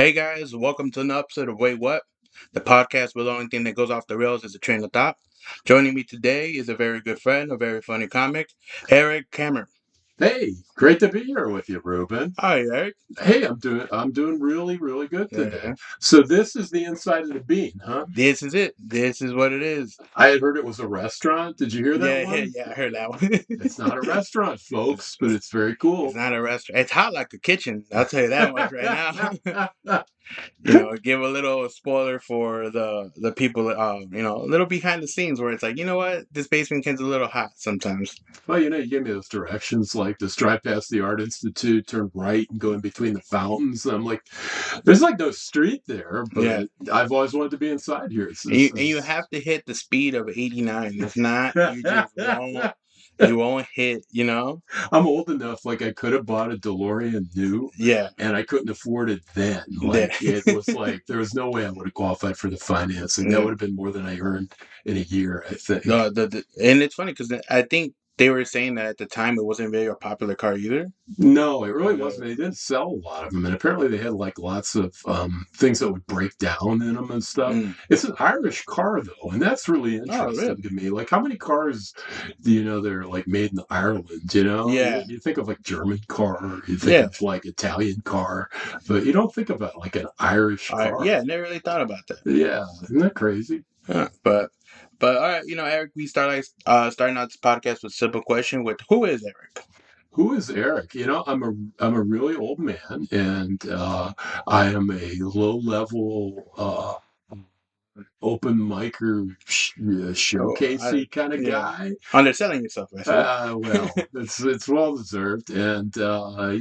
Hey guys, welcome to an episode of Wait What, the podcast where the only thing that goes off the rails is a train of thought. Joining me today is a very good friend, a very funny comic, Eric Kammerer. Hey, great to be here with you, Ruben. Hi, Eric. Hey, I'm doing really, really good today. Yeah, So this is the inside of the bean, huh? this is it. This is what it is. I had heard it was a restaurant. Did you hear that Yeah, yeah, one? yeah. I heard that one. It's not a restaurant, folks, but it's very It's cool. not a restaurant. It's hot like a kitchen. I'll tell you that much right now. Give a little spoiler for the people. A little behind the scenes where it's like, you know what, this basement gets a little hot sometimes. Well, you gave me those directions, like just drive past the Art Institute, turn right, and go in between the fountains. And I'm like, there's like no street there, Yeah. but I've always wanted to be inside here. And you have to hit the speed of 89. If not, you won't hit, I'm old enough, like I could have bought a DeLorean new, Yeah. and I couldn't afford it then. Yeah. Like it was like there was no way I would have qualified for the financing. That Yeah. would have been more than I earned in a year, I think. And it's funny because I think they were saying that at the time it wasn't really a popular car either. No, it really Uh, wasn't. They didn't sell a lot of them, and apparently they had like lots of things that would break down in them and stuff. mm. It's an Irish car though, and that's really Oh, interesting really? to me. Like, how many cars do you know they're like made in Ireland? You know, Yeah. you think of like German car, you think Yeah. of like Italian car, but you don't think about like an Irish car. Yeah. Never really thought about that. Yeah, isn't that crazy? Huh. But all right, Eric, we starting out this podcast with a simple question: with who is Eric? Who is Eric? I'm a really old man, and I am a low level open micer Oh, showcasey kind of yeah, guy. underselling yourself, I see. Well, it's well deserved, and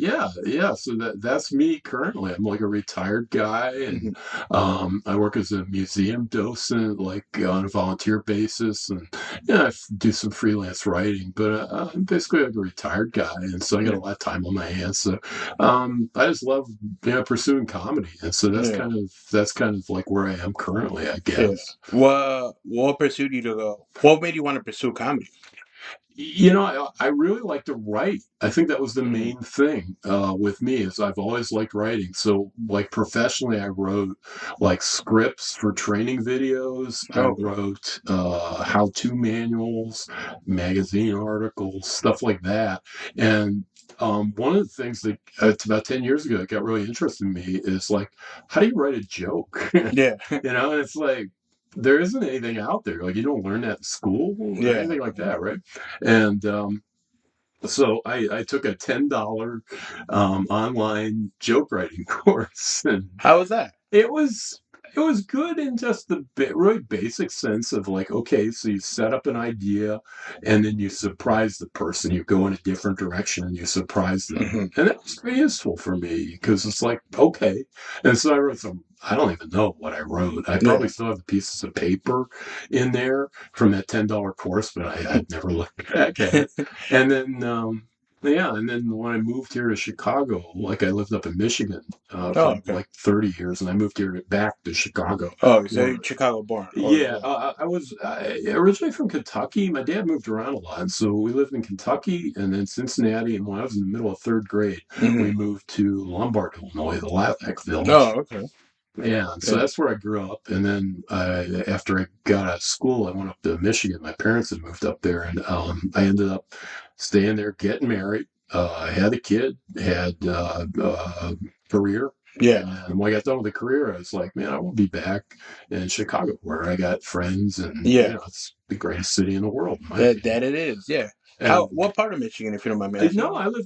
yeah. So that's me currently. I'm like a retired guy, and Mhm. I work as a museum docent, like on a volunteer basis, and yeah, do some freelance writing. But I'm basically like a retired guy, and so I got Yeah. a lot of time on my hands. So I just love pursuing comedy, and so Yeah. that's kind of like where I am currently, I Yeah. guess. What pursued you to go? What made you want to pursue comedy? I really like to write. I think that was the Mhm. main thing with me is I've always liked writing. So, like professionally, I wrote like scripts for training videos. I Oh, okay. wrote how-to manuals, magazine articles, stuff like that. And one of the things that it's about 10 years ago that got really interested in me is like, how do you write a joke? Yeah. And it's like there isn't anything out there. Like you don't learn that in school or Yeah. anything like that, right? And so I took a $10 online joke writing course, and How was that? it was it was good in just the really basic sense of like, okay, so you set up an idea, and then you surprise the person. You go in a different direction, and you surprise them, Hmm. and that was very useful for me because it's like, okay. And so I wrote some. I don't even know what I wrote. I Yeah. probably still have the pieces of paper in there from that $10 course, but I'd never looked back at it. And then yeah, and then when I moved here to Chicago, like I lived up in Michigan Oh, for okay. like 30 years, and I moved here back to Chicago. Oh, so Where, you're Chicago born, or yeah, I was originally from Kentucky. My dad moved around a lot, so we lived in Kentucky and then Cincinnati. And when I was in the middle of third grade, hmm. we moved to Lombard, Illinois, the Lilac Village. Oh, okay. Yeah, and so Yeah. that's where I grew up. And then after I got out of school, I went up to Michigan. My parents had moved up there, and I ended up staying there, getting married. I had a kid, had career. Yeah. And when I got done with the career, I was like, man, I want to be back in Chicago where I got friends, and Yeah. it's the greatest city in the world, in my That opinion. it is. Yeah. And What part of Michigan, if you don't mind me no, asking?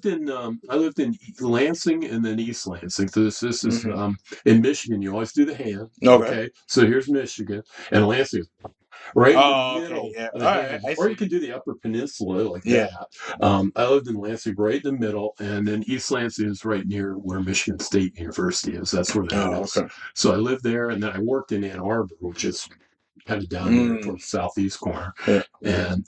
I lived in Lansing and then East Lansing. So this is Hmm. in Michigan. You always do the hand. Okay. Okay, so here's Michigan, and Lansing is right in the Oh, okay. middle Yeah. of the All right. hand. I Or you see. can do the Upper Peninsula like Yeah. that. I lived in Lansing right in the middle, and then East Lansing is right near where Michigan State University is. That's where that Oh, is. okay. So I lived there, and then I worked in Ann Arbor, which is kind of down there Mm. towards the southeast corner. Yeah. And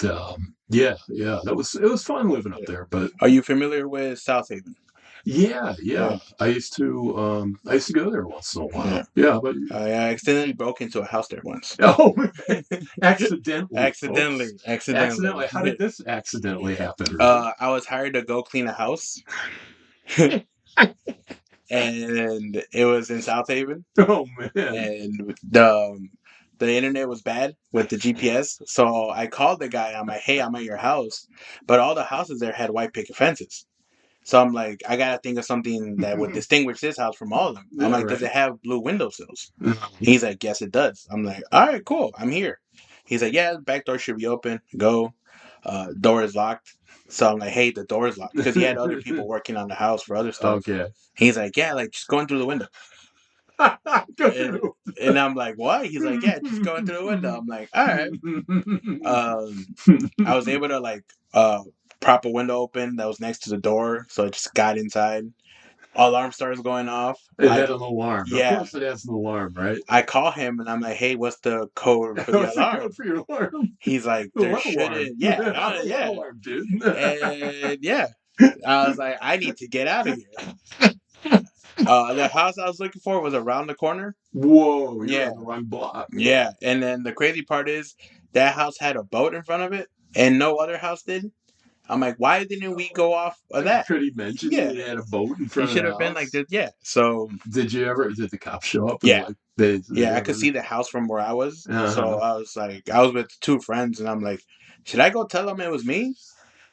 yeah, it was fun living up Yeah. there. But Are you familiar with South Haven? yeah, Yeah. I used to go there once in a Yeah. while. Yeah, but I accidentally broke into a house there once. oh, accidentally, folks, Accidentally. accidentally. How did this accidentally happen, Ruben? I was hired to go clean a house. and it was in South Haven, Oh man. and the internet was bad with the GPS. So I called the guy. I'm like, "Hey, I'm at your house," but all the houses there had white picket fences. So I'm like, I gotta think of something that would distinguish this house from all of them. I'm Yeah, like, does right. it have blue windowsills? He's like, yes, it does. I'm like, all right, cool. I'm here. He's like, yeah, the back door should be open. Go. Door is locked. So I'm like, hey, the door is locked because he had other people working on the house for other stuff. Okay. He's like, yeah, like just going through the window. Go And, through. and I'm like, what? He's like, yeah, just going through the window. I'm like, all right. I was able to like prop a window open that was next to the door, so I just got inside. Alarm starts going off. It had an alarm. Of Yeah, course, it has an alarm, right? I call him and I'm like, hey, what's the code for the What's the code alarm? for your alarm? He's like, The there what alarm? shouldn't. Yeah, The what yeah, alarm, dude? and yeah. I was like, I need to get out of here. The house I was looking for was around the corner. Whoa, you're Yeah, on the wrong block. yeah. And then the crazy part is that house had a boat in front of it, and no other house did. I'm like, why didn't we go off of that? Could he mention Yeah, he had a boat in he front of should the have been like house? this. Yeah. So Did the cops show up and yeah, like they yeah, I could ever? see the house from where I was. So Uh-huh. I was like, I was with two friends, and I'm like, should I go tell them it was me?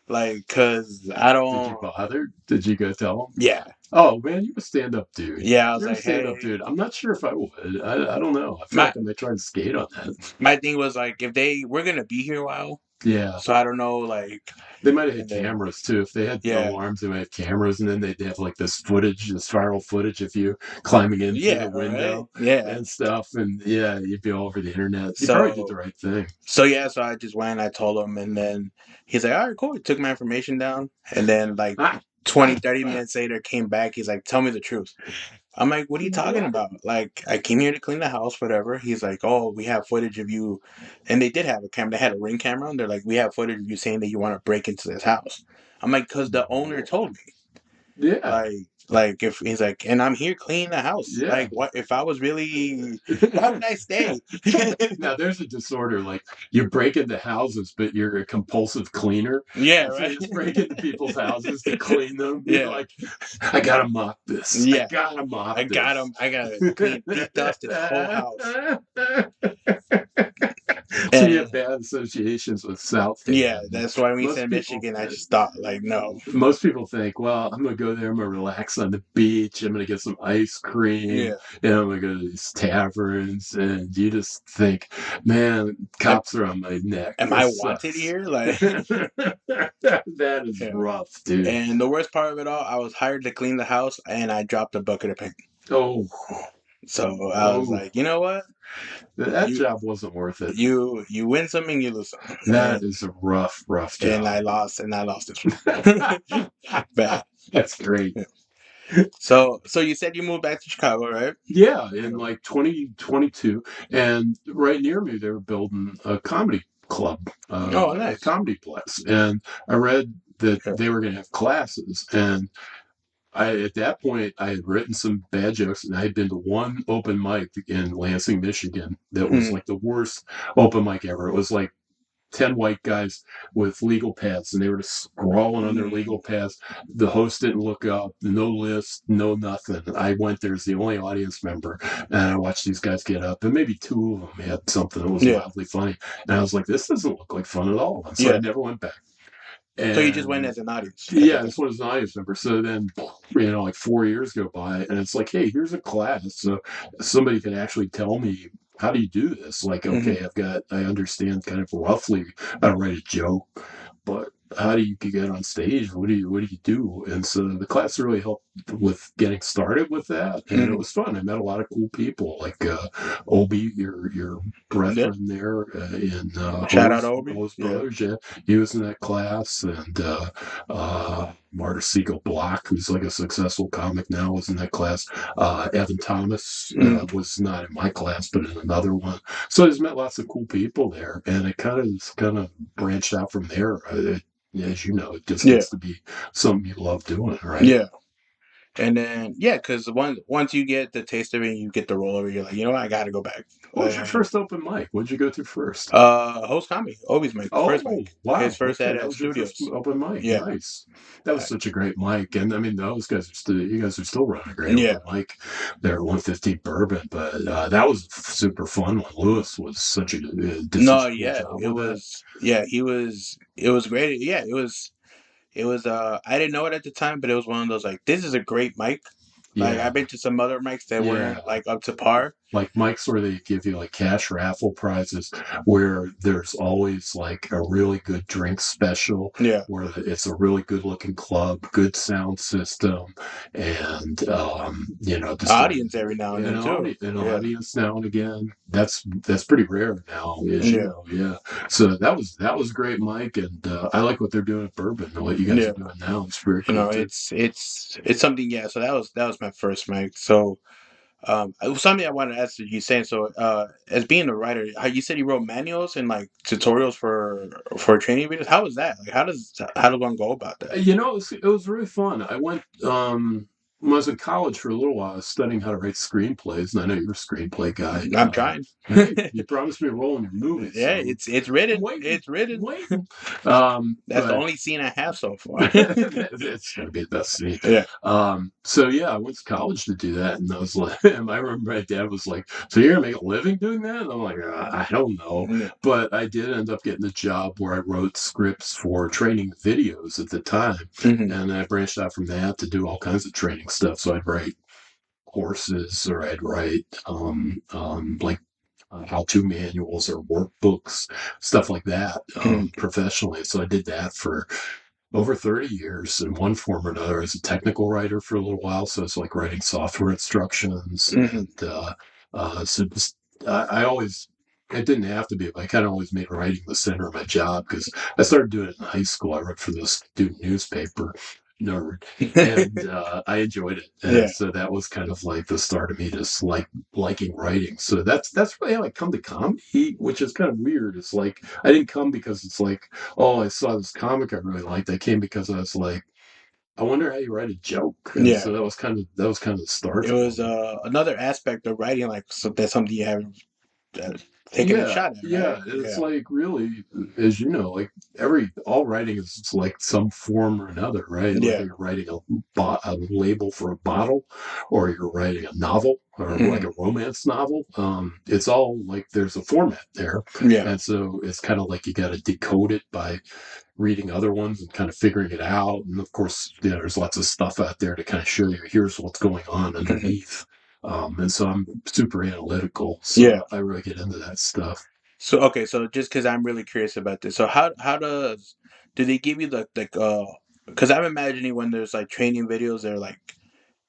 Like, cause I Did you don't. bother? Did you go tell him? Yeah, Oh man, you're a stand-up dude. yeah. I was You're a like, stand-up hey, dude. I'm not sure if I would. I don't know. I feel my like I might try to skate on that. my thing was like, if they we're gonna be here a while, Yeah. so I don't know, like, They might have had and then cameras too. If they had yeah, alarms, they might have cameras, and then they'd have like this footage, this viral footage of you climbing in through yeah, the right, window yeah. and stuff. And yeah, you'd be all over the internet. You probably did the So right thing. so yeah, so I just went. I told him, and then he's like, all right, cool. He took my information down, and then like 20, 30 minutes later, came back. He's like, tell me the truth. I'm like, what are you talking What? about? Like, I came here to clean the house, whatever. He's like, oh, we have footage of you. And they did have a camera. They had a Ring camera. And they're like, we have footage of you saying that you want to break into this house. I'm like, because the owner told me. Yeah, Like if he's like, and I'm here cleaning the house. yeah. Like, what if I was really? Why would I stay? Now there's a disorder like you break into houses, but you're a compulsive cleaner, Yeah, and so right. you just break into people's houses to clean them. You're Yeah, like, I gotta mop this. I yeah. gotta mop I got this. him. I gotta clean, deep dust this whole house. So you And have bad associations with South yeah, Haven. that's why when you Most said people, Michigan, I just thought like, no. most people think, well, I'm gonna go there. I'm gonna relax on the beach. I'm gonna get some ice cream, Yeah. and I'm gonna go to these taverns. And you just think, man, Am, cops are on my neck. am I This wanted sucks. here? Like, That is yeah. rough, dude. And the worst part of it all, I was hired to clean the house, and I dropped a bucket of paint. Oh, So I was oh, like, you know what? that You job wasn't worth it. you win some and you lose some, That is a rough, rough and job. I lost this one. Bad. That's great. Yeah. So you said you moved back to Chicago, right? Yeah, in Yeah. like 2022, and right near me, they were building a comedy club, Oh, a nice. comedy place. And I read that Yeah. they were going to have classes. And at that point, I had written some bad jokes, and I had been to one open mic in Lansing, Michigan, that was Mm, like the worst open mic ever. It was like 10 white guys with legal pads, and they were just scrawling on their legal mm, pads. The host didn't look up, no list, no nothing. I went there as the only audience member, and I watched these guys get up, and maybe two of them had something that was yeah. mildly funny. And I was like, this doesn't look like fun at all. And so I Yeah. never went back. So you just went And as an audience type of yeah, thing. this one was an audience member. So then, like 4 years go by, and it's like, hey, here's a class. So somebody could actually tell me, how do you do this? Like, Hmm. okay, I understand kind of roughly how to write a joke, but how do you get on stage? What do you do? And so the class really helped with getting started with that, and it Hmm. was fun. I met a lot of cool people, like Obi, your Yeah. brethren there in Shout out Obi. Hose Yeah. Brothers. Yeah, he was in that class, and Marta Siegel Block, who's like a successful comic now, was in that class. Evan Thomas Mm, was not in my class, but in another one. So I just met lots of cool people there, and it kind of branched out from there. As you know, it just yeah. gets to be something you love doing, right? Yeah. And then because once you get the taste of it, and you get the roll of it, you're like, you know what, I got to go back. What was your first open mic? What'd you go to first? Host comedy, always Mike, first Oh, Mike, his wow. first Okay, at that L was your first Studios. open mic. Yeah, Nice. That was uh, such a great mic. And I mean, those guys are still, you guys are still running a great yeah. open mic there at 115 Bourbon. But that was a super fun one. Lewis was did No, such a cool yeah, job it with that. was. Yeah, he was. It was great. Yeah, it was. It was. I didn't know it at the time, but it was one of those like, this is a great mic. Like Yeah. I've been to some other mics that Yeah. weren't like up to par. Like mics where they give you like cash raffle prizes where there's always like a really good drink special Yeah, where it's a really good looking club, good sound system, and just audience every now and then too. an Yeah, audience now and again. That's pretty rare now, as you yeah, know. Yeah. So that was a great, Mike, and I like what they're doing at Bourbon and what you guys yeah. are doing now. It's very You cool know, too. it's something. Yeah. So that was my first mic. So it was something I wanted to ask you. Saying so, as being a writer, how you said you wrote manuals and like tutorials for training videos. How was that? Like, how does one go about that? It was really fun. I went when I was in college for a little while. I was studying how to write screenplays, and I know you're a screenplay guy. I'm trying. Hey, you promised me a role in your movie, Yeah, so it's I'm written. waiting, It's written. waiting. That's the But only scene I have so far. it's gonna be the best scene. Yeah. So yeah, I went to college to do that, and I was like, I remember my dad was like, "So you're gonna make a living doing that?" And I'm like, "I don't know," Yeah. but I did end up getting a job where I wrote scripts for training videos at the time, Hmm. and I branched out from that to do all kinds of training stuff. So I'd write courses, or I'd write like how-to manuals or workbooks, stuff like that, Hmm. professionally. So I did that for over 30 years in one form or another as a technical writer for a little while. So it's like writing software instructions Hmm. and so just, I always, it didn't have to be, but I kind of always made writing the center of my job because I started doing it in high school. I wrote for the student newspaper, nerd, and I enjoyed it. And Yeah. so that was kind of like the start of me just liking writing. So that's really how I come to comedy, which is kind of weird. It's like I didn't come because it's like, oh, I saw this comic I really liked. I came because I was like, I wonder how you write a joke, and Yeah. so that was kind of the start It for was me. another aspect of writing, like that's something you haven't uh, taken a Yeah, shot at, right? yeah. It's Yeah. like really, as you know, like all writing is like some form or another, right? Like Yeah. you're writing a label for a bottle, or you're writing a novel, or like Hmm. a romance novel. It's all like there's a format there, Yeah. and so it's kind of like you got to decode it by reading other ones and kind of figuring it out. And of course, there's lots of stuff out there to kind of show you here's what's going on Hmm. underneath. And so I'm super analytical, Yeah. so I really get into that stuff. So okay, so just because I'm really curious about this, so do they give you the like because I'm imagining when there's like training videos, they're like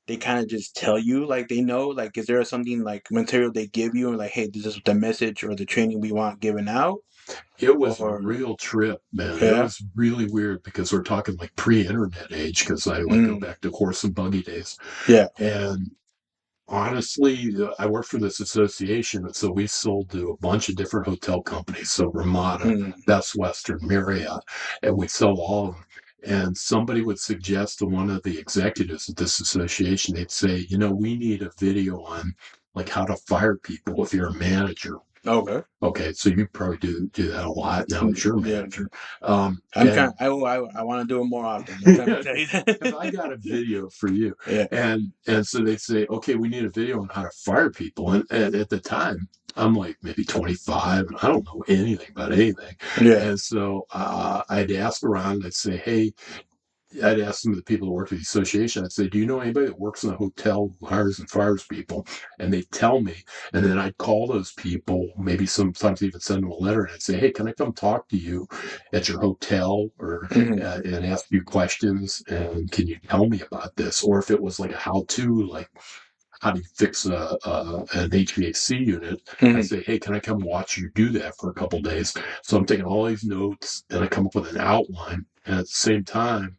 they kind of just tell you like they know like is there something like material they give you and like, hey, this is the message or the training we want given out, It was a or real trip, man. It yeah. was really weird because we're talking like pre-internet age, because I like go Mm, back to horse and buggy days. yeah. And honestly, I worked for this association, and so we sold to a bunch of different hotel companies. So Ramada, Mm, Best Western, Marriott, and we sell all of them. And somebody would suggest to one of the executives at this association, they'd say, we need a video on like how to fire people if you're a manager. okay. Okay, so you probably do that a lot now as your Yeah. manager. I'm trying. And I want to do it more often. Let me tell you because I got a that. video for you, Yeah. and so they say, okay, we need a video on how to fire people, and at the time I'm like maybe 25, and I don't know anything about anything, Yeah. and so I'd ask around, I'd say, hey, I'd ask some of the people who work at the association, I'd say, do you know anybody that works in a hotel who hires and fires people? And they'd tell me. And then I'd call those people, maybe sometimes even send them a letter, and I'd say, hey, can I come talk to you at your hotel, or Hmm. and ask you questions? And can you tell me about this? Or if it was like a how to, like, how do you fix an HVAC unit? I Hmm. say, hey, can I come watch you do that for a couple days? So I'm taking all these notes and I come up with an outline. And at the same time,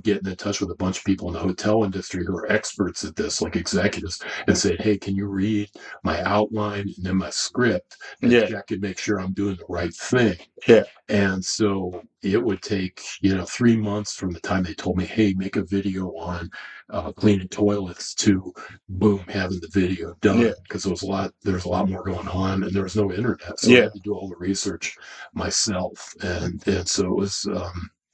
getting in touch with a bunch of people in the hotel industry who are experts at this, like executives, and saying, "Hey, can you read my outline and then my script and Yeah. check and make sure I'm doing the right thing?" Yeah. And so it would take, 3 months from the time they told me, "Hey, make a video on cleaning toilets," to boom, having the video Yeah. done, because there's a lot more going on, and there was no internet, so I Yeah. had to do all the research myself, and so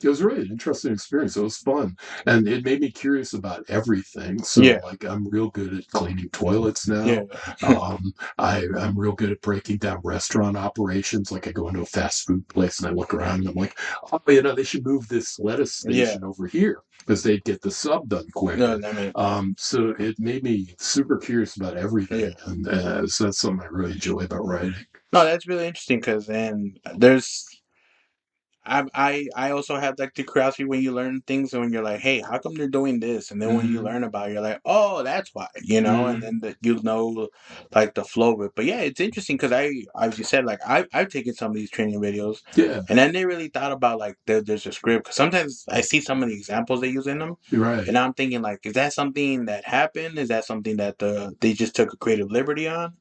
it was really an interesting experience. It was fun, and it made me curious about everything. So, Yeah. like, I'm real good at cleaning toilets Yeah. now. I'm real good at breaking down restaurant operations. Like, I go into a fast food place and I look around and I'm like, oh, they should move this lettuce Yeah. station over here because they'd get the sub done No, quicker. I mean, So it made me super curious about yeah. everything, and so that's something I really enjoy about writing. No, that's really interesting because then there's I also have like the curiosity when you learn things and when you're like, hey, how come they're doing this? And then when you Hmm. learn about it, you're like, oh, that's why, and Hmm. then you know like the flow of it. But yeah, it's interesting because as you said, like I've taken some of these training videos Yeah, and then they really thought about like there's a script because sometimes I see some of the examples they use in them you're right. and I'm thinking like, is that something that happened? Is that something that they just took a creative liberty on?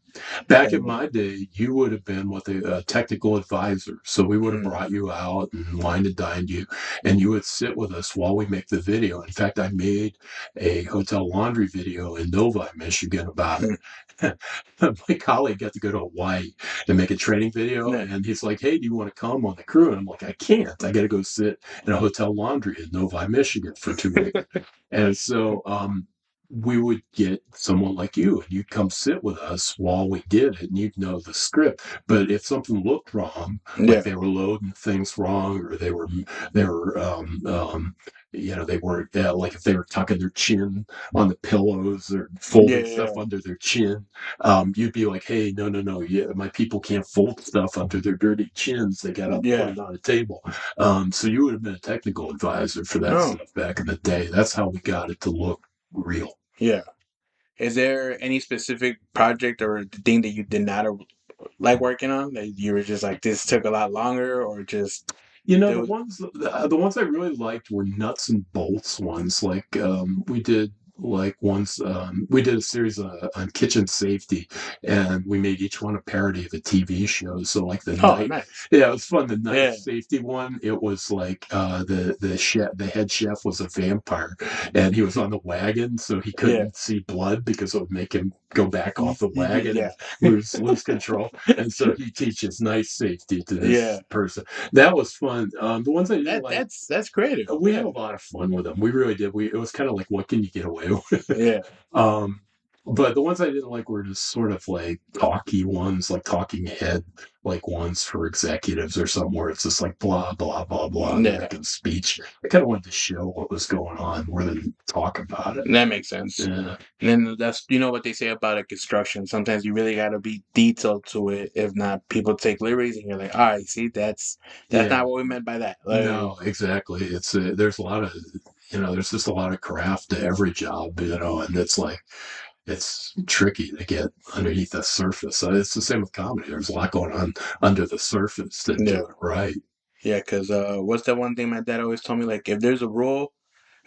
Back in And my day, you would have been what the technical advisor. So we would have mm, brought you out and wine and dined you, and you would sit with us while we make the video. In fact, I made a hotel laundry video in Novi, Michigan about mm, it. My colleague got to go to Hawaii and make a training video, yeah, and he's like, "Hey, do you want to come on the crew?" And I'm like, "I can't. I got to go sit in a hotel laundry in Novi, Michigan for 2 weeks." And so we would get someone like you, and you'd come sit with us while we did it, and you'd know the script. But if something looked wrong, like yeah, they were loading things wrong, or they were they weren't, like, if they were tucking their chin on the pillows or yeah, folding yeah, stuff under their chin, you'd be like, "Hey, no, no, no, yeah, my people can't fold stuff under their dirty chins. They got to put yeah. it on a table." So you would have been a technical advisor for that No, stuff back in the day. That's how we got it to look real. yeah. Is there any specific project or thing that you did not like working on that you were just like this took a lot longer or just there was The ones I really liked were nuts and bolts ones. Like, we did a series on kitchen safety, and we made each one a parody of a TV show. So, like, oh nice yeah, it was fun. The knife yeah safety one, it was like, the head chef was a vampire, and he was on the wagon, so he yeah couldn't see blood because it would make him go back off the wagon yeah and lose control. And so he teaches knife safety to yeah this person. That was fun. The ones I didn't that like, that's creative we had yeah a lot of fun with them. We really did. It was kind of like, what can you get away with? yeah um, but the ones I didn't like were just sort of like talky ones, like talking head, like ones for executives or something, where it's just like blah blah blah blah, and they're yeah making a speech. I kind of wanted to show what was going on more than talk about it. that makes sense. Yeah, And then that's what they say about a construction. Sometimes you really got to be detailed to it. If not, people take liberties, and you're like, all right, see, that's yeah. not what we meant by that. Like, No, exactly. There's a lot of, there's just a lot of craft to every job, and it's like, it's tricky to get underneath the surface. So it's the same with comedy. There's a lot going on under the surface to do yeah, it right. yeah. Because what's that one thing my dad always told me? Like, if there's a rule,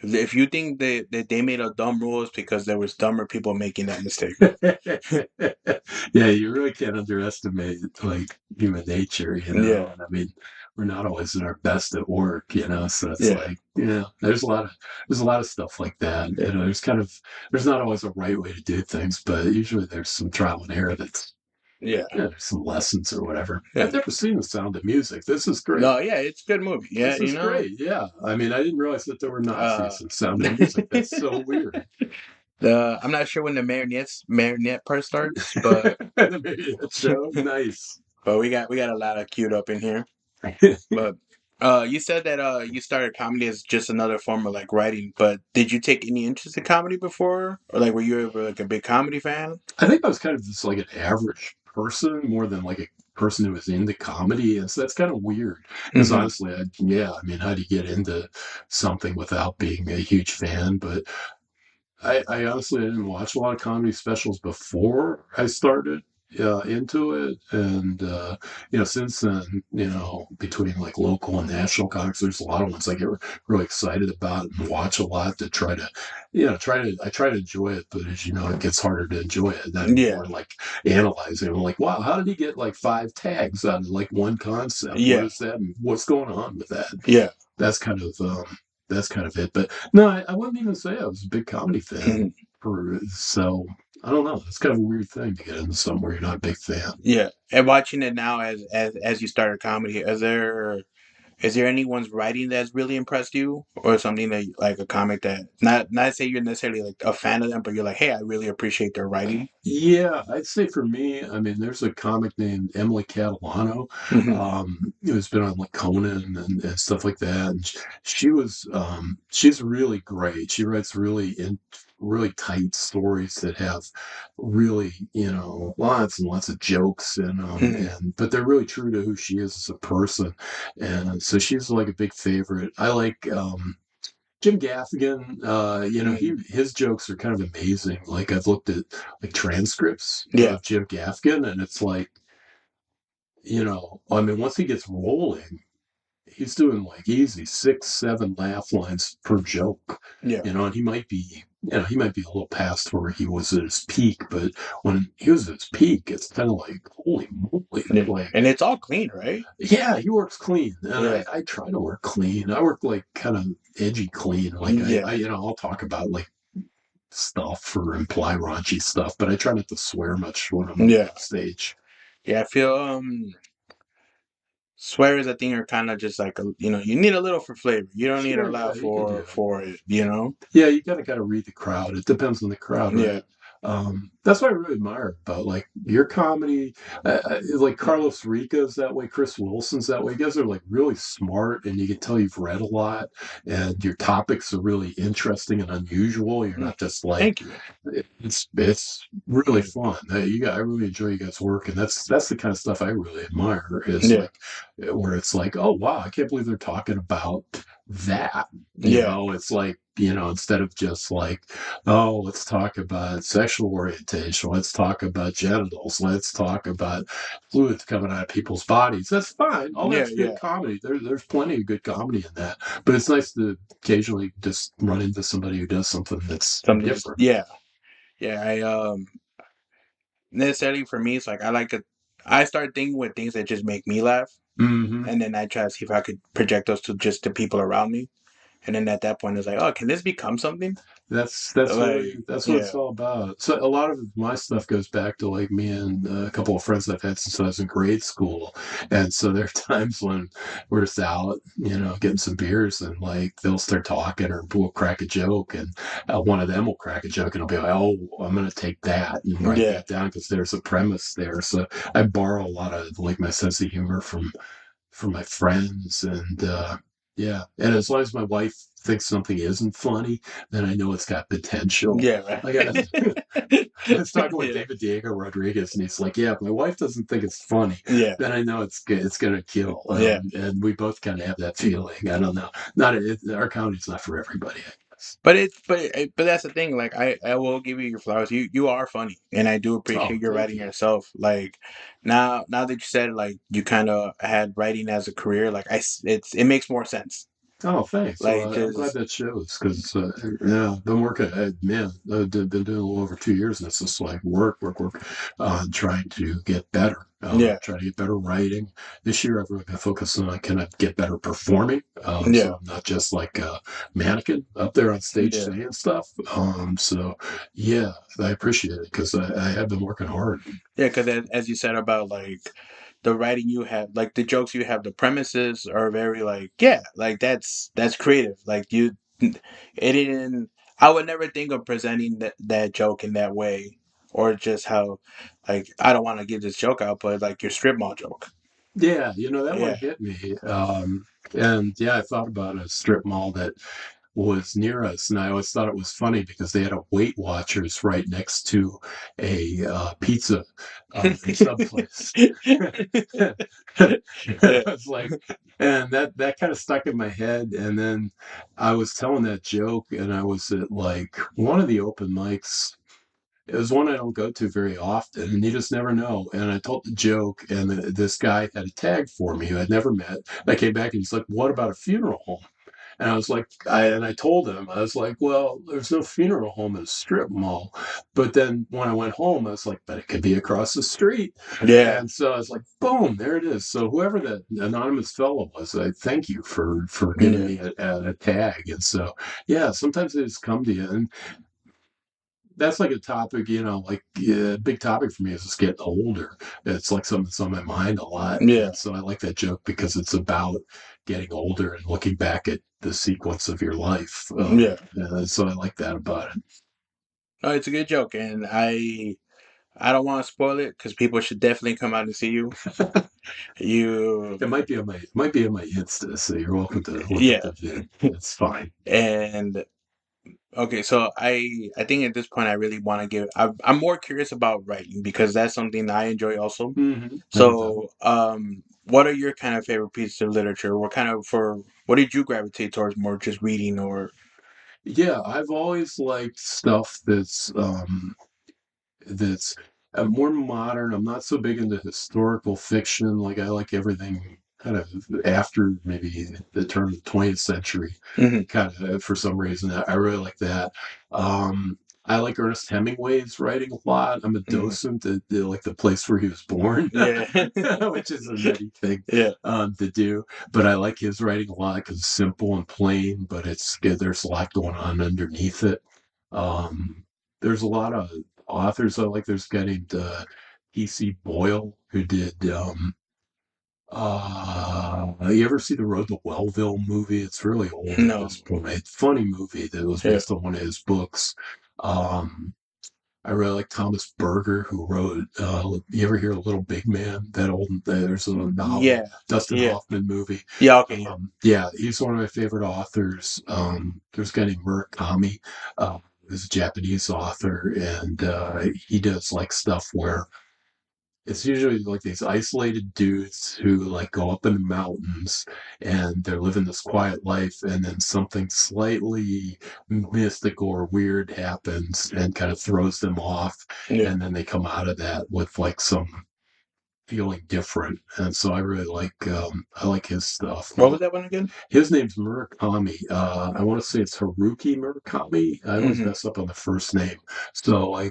if you think that they made a dumb rule, it's because there was dumber people making that mistake. Yeah, you really can't underestimate, like, human nature, Yeah, and I mean, we're not always at our best at work, so it's yeah, like, there's a lot of stuff like that. yeah, There's not always a right way to do things, but usually there's some trial and error that's, yeah, there's some lessons or whatever. yeah. I've never seen The Sound of Music. This is great. No, yeah, it's a good movie. Yeah, This is great. Yeah. I mean, I didn't realize that there were uh, Nazis in Sound of Music. That's so weird. I'm not sure when the Marinette part starts, but Maybe that show. Nice. we got a lot of queued up in here. But you said that you started comedy as just another form of like writing, but did you take any interest in comedy before, or like were you ever like a big comedy fan? I think I was kind of just like an average person more than like a person who was into comedy. And so that's kind of weird because Hmm. honestly, yeah, I mean, how do you get into something without being a huge fan? But I honestly didn't watch a lot of comedy specials before I started. into it, and since then, between like local and national comics, there's a lot of ones I get really excited about and watch a lot to try to, I try to enjoy it, but as you know, it gets harder to enjoy it. Then Yeah. more like analyzing. I'm like, wow, how did he get like 5 tags out of like one concept? What Yeah. is that? And what's going on with that? Yeah. That's kind of that's kind of it. But no, I wouldn't even say I was a big comedy fan. So I don't know. It's kind of a weird thing to get into somewhere you're not a big fan. Yeah. And watching it now as you started comedy, is there anyone's writing that's really impressed you, or something that like a comic that not say you're necessarily like a fan of them, but you're like, hey, I really appreciate their writing. Yeah, I'd say for me, I mean, there's a comic named Emily Catalano, Hmm. who's been on like Conan and stuff like that. And she's really great. She writes really tight stories that have really, lots and lots of jokes Hmm. and but they're really true to who she is as a person. And so she's like a big favorite. I like Jim Gaffigan, Hmm. his jokes are kind of amazing. Like I've looked at like transcripts Yeah. of Jim Gaffigan, and it's like, I mean, once he gets rolling, he's doing like easy 6, 7 laugh lines per joke, Yeah. and he might be a little past where he was at his peak, but when he was at his peak, it's kind of like, holy moly, Yeah. like, And it's all clean, right? yeah, he works clean, and Yeah. I try to work clean. I work like kind of edgy clean. Like Yeah. I'll talk about like stuff or imply raunchy stuff, but I try not to swear much when I'm Yeah. on stage. Yeah. I feel swears I think are kind of just like you need a little for flavor. You don't need a Sure, yeah, lot you can do it. for it. Yeah, you gotta read the crowd. It depends on the crowd, Yeah. right? That's what I really admire about like your comedy. Like Carlos Rica's that way, Chris Wilson's that way. You guys are like really smart, and you can tell you've read a lot, and your topics are really interesting and unusual. You're Mm. not just like Thank you. it's really Yeah. fun. I really enjoy you guys' work, and that's the kind of stuff I really admire. Is Yeah. like where it's like, oh wow, I can't believe they're talking about that. Yeah. It's like instead of just like, oh, let's talk about sexual orientation, let's talk about genitals, let's talk about fluids coming out of people's bodies. That's fine. All Yeah. that's good Yeah. comedy. There's plenty of good comedy in that, but it's nice to occasionally just run into somebody who does something that's Something just different. yeah. Yeah. I necessarily for me it's like I start thinking with things that just make me laugh, Hmm. and then I try to see if I could project those to just the people around me. And then at that point it's like, oh, can this become something? Like That's what it's yeah. all about. So a lot of my stuff goes back to like me and a couple of friends I've had since I was in grade school, and so there are times when we're just out, getting some beers, and like they'll start talking or we'll crack a joke, and one of them will crack a joke, and I'll be like, oh, I'm gonna take that and write Yeah. that down because there's a premise there. So I borrow a lot of like my sense of humor from my friends and yeah, and as long as my wife thinks something isn't funny, then I know it's got potential. Yeah, Like I, right. I was talking with Yeah. David Diego Rodriguez, and he's like, "Yeah, if my wife doesn't think it's funny, Yeah. then I know it's good. It's gonna kill." Yeah. And we both kind of have that feeling. I don't know. Not our comedy's not for everybody, I guess. But that's the thing. Like I will give you your flowers. You are funny, and I do Oh, appreciate your thank writing you. yourself. Like now that you said like you kind of had writing as a career, like it makes more sense. Oh, thanks. Like Well, I'm glad just that shows because, yeah, I've been working. Man, been doing a little over 2 years, and it's just like work, trying to get better. yeah, Trying to get better writing. This year, I've really been focusing on can I get better performing. yeah, So I'm not just like a mannequin up there on stage yeah. saying stuff. So yeah, I appreciate it because I have been working hard. Yeah, because as you said about like the writing you have, like the jokes you have, the premises are very like yeah, like that's creative. Like it didn't. I would never think of presenting that joke in that way, or just how like I don't want to give this joke out, but like your strip mall joke. Yeah, that one Yeah, hit me. And yeah, I thought about a strip mall that was near us, and I always thought it was funny because they had a Weight Watchers right next to a pizza sub place. I yeah, was like, and that kind of stuck in my head. And then I was telling that joke, and I was at like one of the open mics It was one I don't go to very often, and you just never know. And I told the joke, and this guy had a tag for me who I'd never met. I came back and he's like, "What about a funeral home?" And I was like, I told him, I was like, well, there's no funeral home in a strip mall. But then when I went home, I was like, but it could be across the street. Yeah. And so I was like, boom, there it is. So whoever that anonymous fellow was, I thank you for giving Yeah. me a tag. And so, yeah, sometimes they just come to you. And that's like a topic, like yeah, big topic for me is just getting older. It's like something that's on my mind a lot. Yeah. And so I like that joke because it's about getting older and looking back at the sequence of your life. Yeah. And so I like that about it. Oh, it's a good joke, and I don't want to spoil it because people should definitely come out and see you. You, It might be on my Insta, so you're welcome to look up yeah, the vid. It's fine. and okay, so I think at this point I really want to give. I'm more curious about writing because that's something that I enjoy also. I can tell. So, what are your kind of favorite pieces of literature? What did you gravitate towards more, just reading or? Yeah, I've always liked stuff that's more modern. I'm not so big into historical fiction. Like I like everything kind of after maybe the turn of the 20th century. Mhm, Kind of for some reason, I really like that. I like Ernest Hemingway's writing a lot. I'm a mhm. docent at like the place where he was born, Yeah, which is a nutty thing yeah, to do. But I like his writing a lot because it's simple and plain, but there's a lot going on underneath it. Um, there's a lot of authors I like. There's a guy named P.C. Boyle who did. You ever see the Road to Wellville movie? It's really old at no, this point. Funny movie that was yeah, based on one of his books. Um, I really like Thomas Berger, who wrote. You ever hear Little Big Man? That old. There's a novel, yeah, Dustin yeah, Hoffman movie. yeah. Okay, yeah. Yeah, he's one of my favorite authors. There's a guy named Murakami, who's a Japanese author, and he does like stuff where it's usually like these isolated dudes who like go up in the mountains and they're living this quiet life, and then something slightly mystical or weird happens and kind of throws them off, Yeah. and then they come out of that with like some feeling different. And so I like his stuff. What was that one again? His name's Murakami. I want to say it's Haruki Murakami. I always Hmm. mess up on the first name. So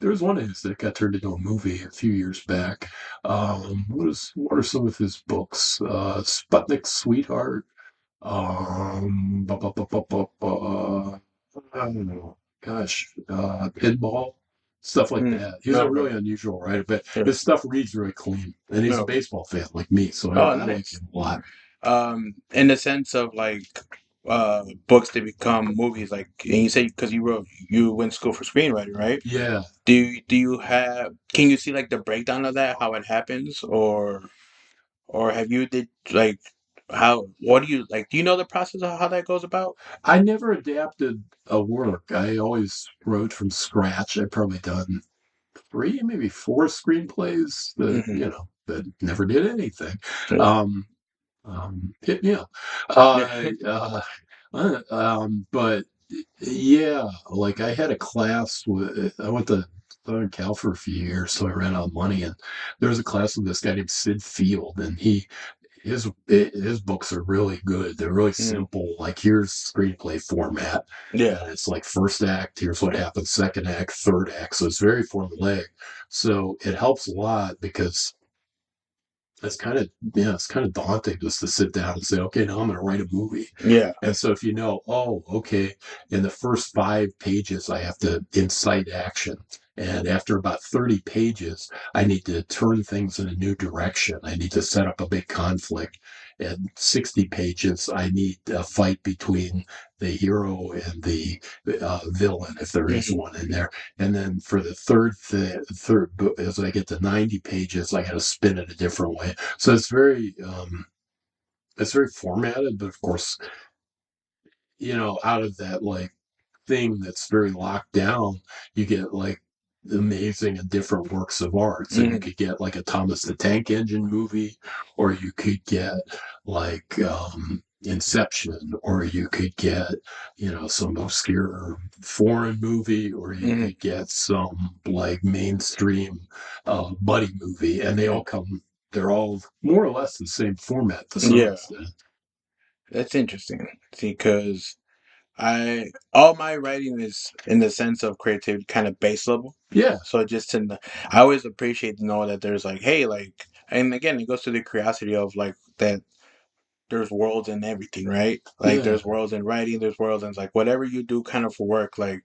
there was one of his that got turned into a movie a few years back. What are some of his books? Sputnik Sweetheart. Ba, ba, ba, ba, ba, ba, I don't know. Gosh, Pinball, stuff like Mm. that. He's a Okay. really unusual writer, but Yeah. his stuff reads really clean. And he's a Okay. baseball fan like me, so Oh, I like nice. him a lot. In the sense of like books that become movies, like, and you say because you went to school for screenwriting, right? Yeah, Do you have can you see like the breakdown of that, how it happens, or have you did like how what do you like? Do you know the process of how that goes about? I never adapted a work. I always wrote from scratch. I've probably done three, maybe four screenplays that Hmm. that never did anything. Yeah. Um, Hit me up. But yeah, like I had a class with. I went to Southern Cal for a few years, so I ran out of money, and there was a class with this guy named Sid Field, and his books are really good. They're really Mm. simple. Like here's screenplay format, Yeah. and it's like first act. Here's what happens. Second act, third act. So it's very formulaic. So it helps a lot because it's kind of daunting just to sit down and say, okay, now I'm going to write a movie. Yeah. And so if you know, oh, okay, in the first 5 pages, I have to incite action. And after about 30 pages, I need to turn things in a new direction. I need to set up a big conflict. And 60 pages, I need a fight between the hero and the villain, if there is Hmm. one in there. And then for the third book, as I get to 90 pages, I got to spin it a different way. So it's very formatted, but of course, out of that like thing that's very locked down, you get like amazing and different works of art. So you Hmm. could get like a Thomas the Tank Engine movie, or you could get like Inception, or you could get, some obscure foreign movie, or you Hmm. could get some like mainstream buddy movie, and Hmm. they're all more or less the same format to some Yeah, extent. that's interesting. See, because all my writing is in the sense of creativity, kind of base level. Yeah, So just I always appreciate to know that there's like, hey, like, and again, it goes to the curiosity of like that there's worlds in everything, right? Like yeah, there's worlds in writing, there's worlds in like whatever you do kind of for work, like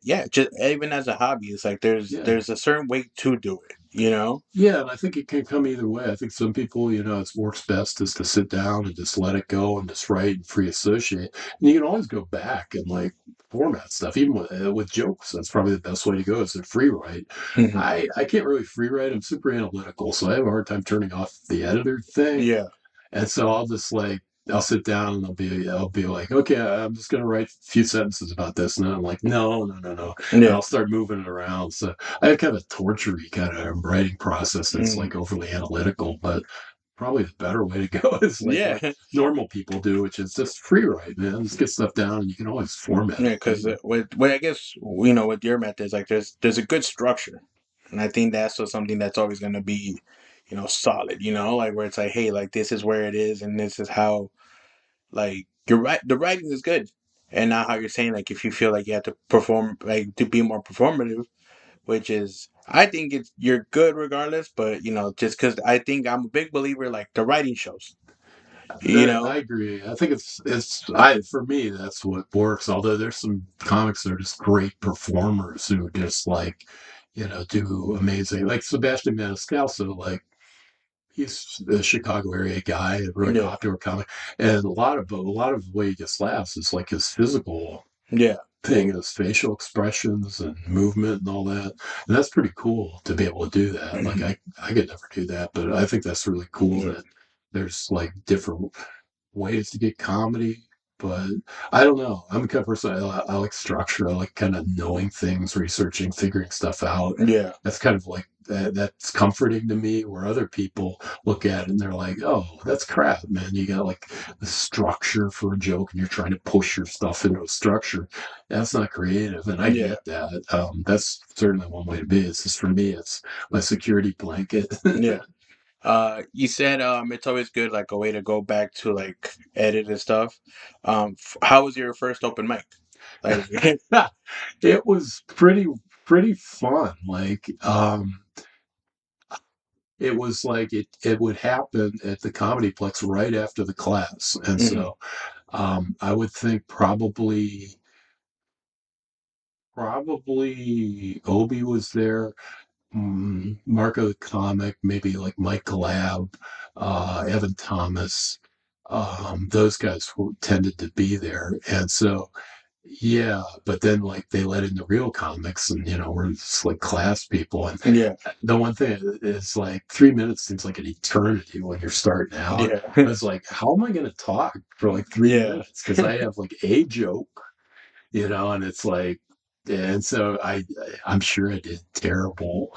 yeah, just even as a hobby, it's like yeah. there's a certain way to do it, you know? Yeah, and I think it can come either way. I think some people, it works best is to sit down and just let it go and just write and free associate. And you can always go back and like format stuff, even with jokes. That's probably the best way to go is to free write. Hmm. I can't really free write. I'm super analytical, so I have a hard time turning off the editor thing. Yeah. And so I'll sit down and I'll be like, okay, I'm just gonna write a few sentences about this, and then I'm like, no, no, no, no, and Yeah. I'll start moving it around. So I have kind of a tortury kind of writing process that's Hmm. like overly analytical, but probably the better way to go is like Yeah. what normal people do, which is just free write, man. Just get stuff down, and you can always format Yeah, it because later. with I guess with your methods, like there's a good structure, and I think that's just something that's always going to be, solid. Like where it's like, hey, like this is where it is, and this is how like you're right. The writing is good, and now how you're saying like if you feel like you have to perform like to be more performative, which is I think you're good regardless, but just because I think I'm a big believer like the writing shows, you I know. agree. I think it's I for me that's what works. Although there's some comics that are just great performers who just like, do amazing. Like Sebastian Maniscalco, like he's a Chicago area guy, a really Yeah. popular comic, and a lot of the way he gets laughs is like his physical Yeah. thing, his facial expressions and movement and all that. And that's pretty cool to be able to do that. Like Hmm. I could never do that, but I think that's really cool Yeah. that there's like different ways to get comedy. But I don't know. I'm the kind of person I like structure. I like kind of knowing things, researching, figuring stuff out. Yeah. That's kind of like that's comforting to me. Where other people look at it and they're like, "Oh, that's crap, man. You got like the structure for a joke, and you're trying to push your stuff into a structure. That's not creative." And I Yeah. get that. That's certainly one way to be. It's just for me, it's my security blanket. Yeah. You said it's always good like a way to go back to like edit and stuff. How was your first open mic? Like, It was pretty fun. Like, it was like it would happen at the Comedy Plex right after the class, and hmm. so I would think probably Obi was there, Marco the comic, maybe like Mike Collab, Evan Thomas. Those guys who tended to be there, and so yeah, but then like they let in the real comics, and we're just like class people. And Yeah. the one thing is like 3 minutes seems like an eternity when you're starting out. Yeah. I was like, how am I going to talk for like three Yeah. minutes? Because I have like a joke, and it's like, and so I'm sure I did terrible.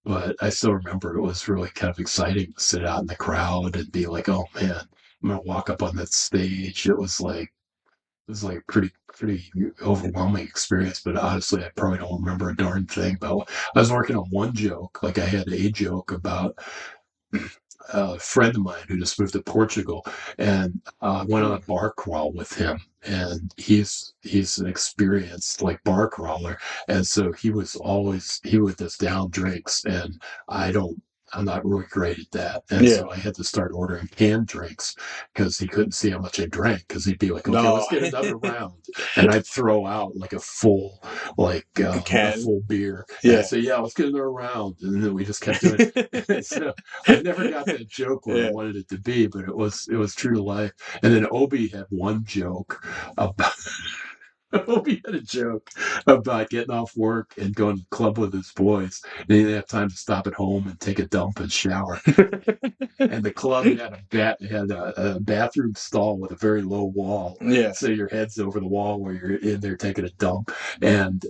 But I still remember it was really kind of exciting to sit out in the crowd and be like, oh man, I'm gonna walk up on that stage. It was like pretty overwhelming experience, but honestly, I probably don't remember a darn thing. But I was working on one joke, like I had a joke about a friend of mine who just moved to Portugal, and went on a bar crawl with him. And he's an experienced like bar crawler, and so he would just down drinks, and I don't. I'm not really great at that. And Yeah. so I had to start ordering canned drinks because he couldn't see how much I drank. Because he'd be like, okay, let's No. get another round. And I'd throw out like a Can. full beer. And I'd Yeah. say, yeah, let's get another round. And then we just kept doing it. So I never got that joke where I Yeah. wanted it to be, but it was true to life. And then Obi had one joke about Obi had a joke about getting off work and going to the club with his boys, and he didn't have time to stop at home and take a dump and shower. And the club had a bathroom stall with a very low wall, Yeah. so your head's over the wall where you're in there taking a dump. And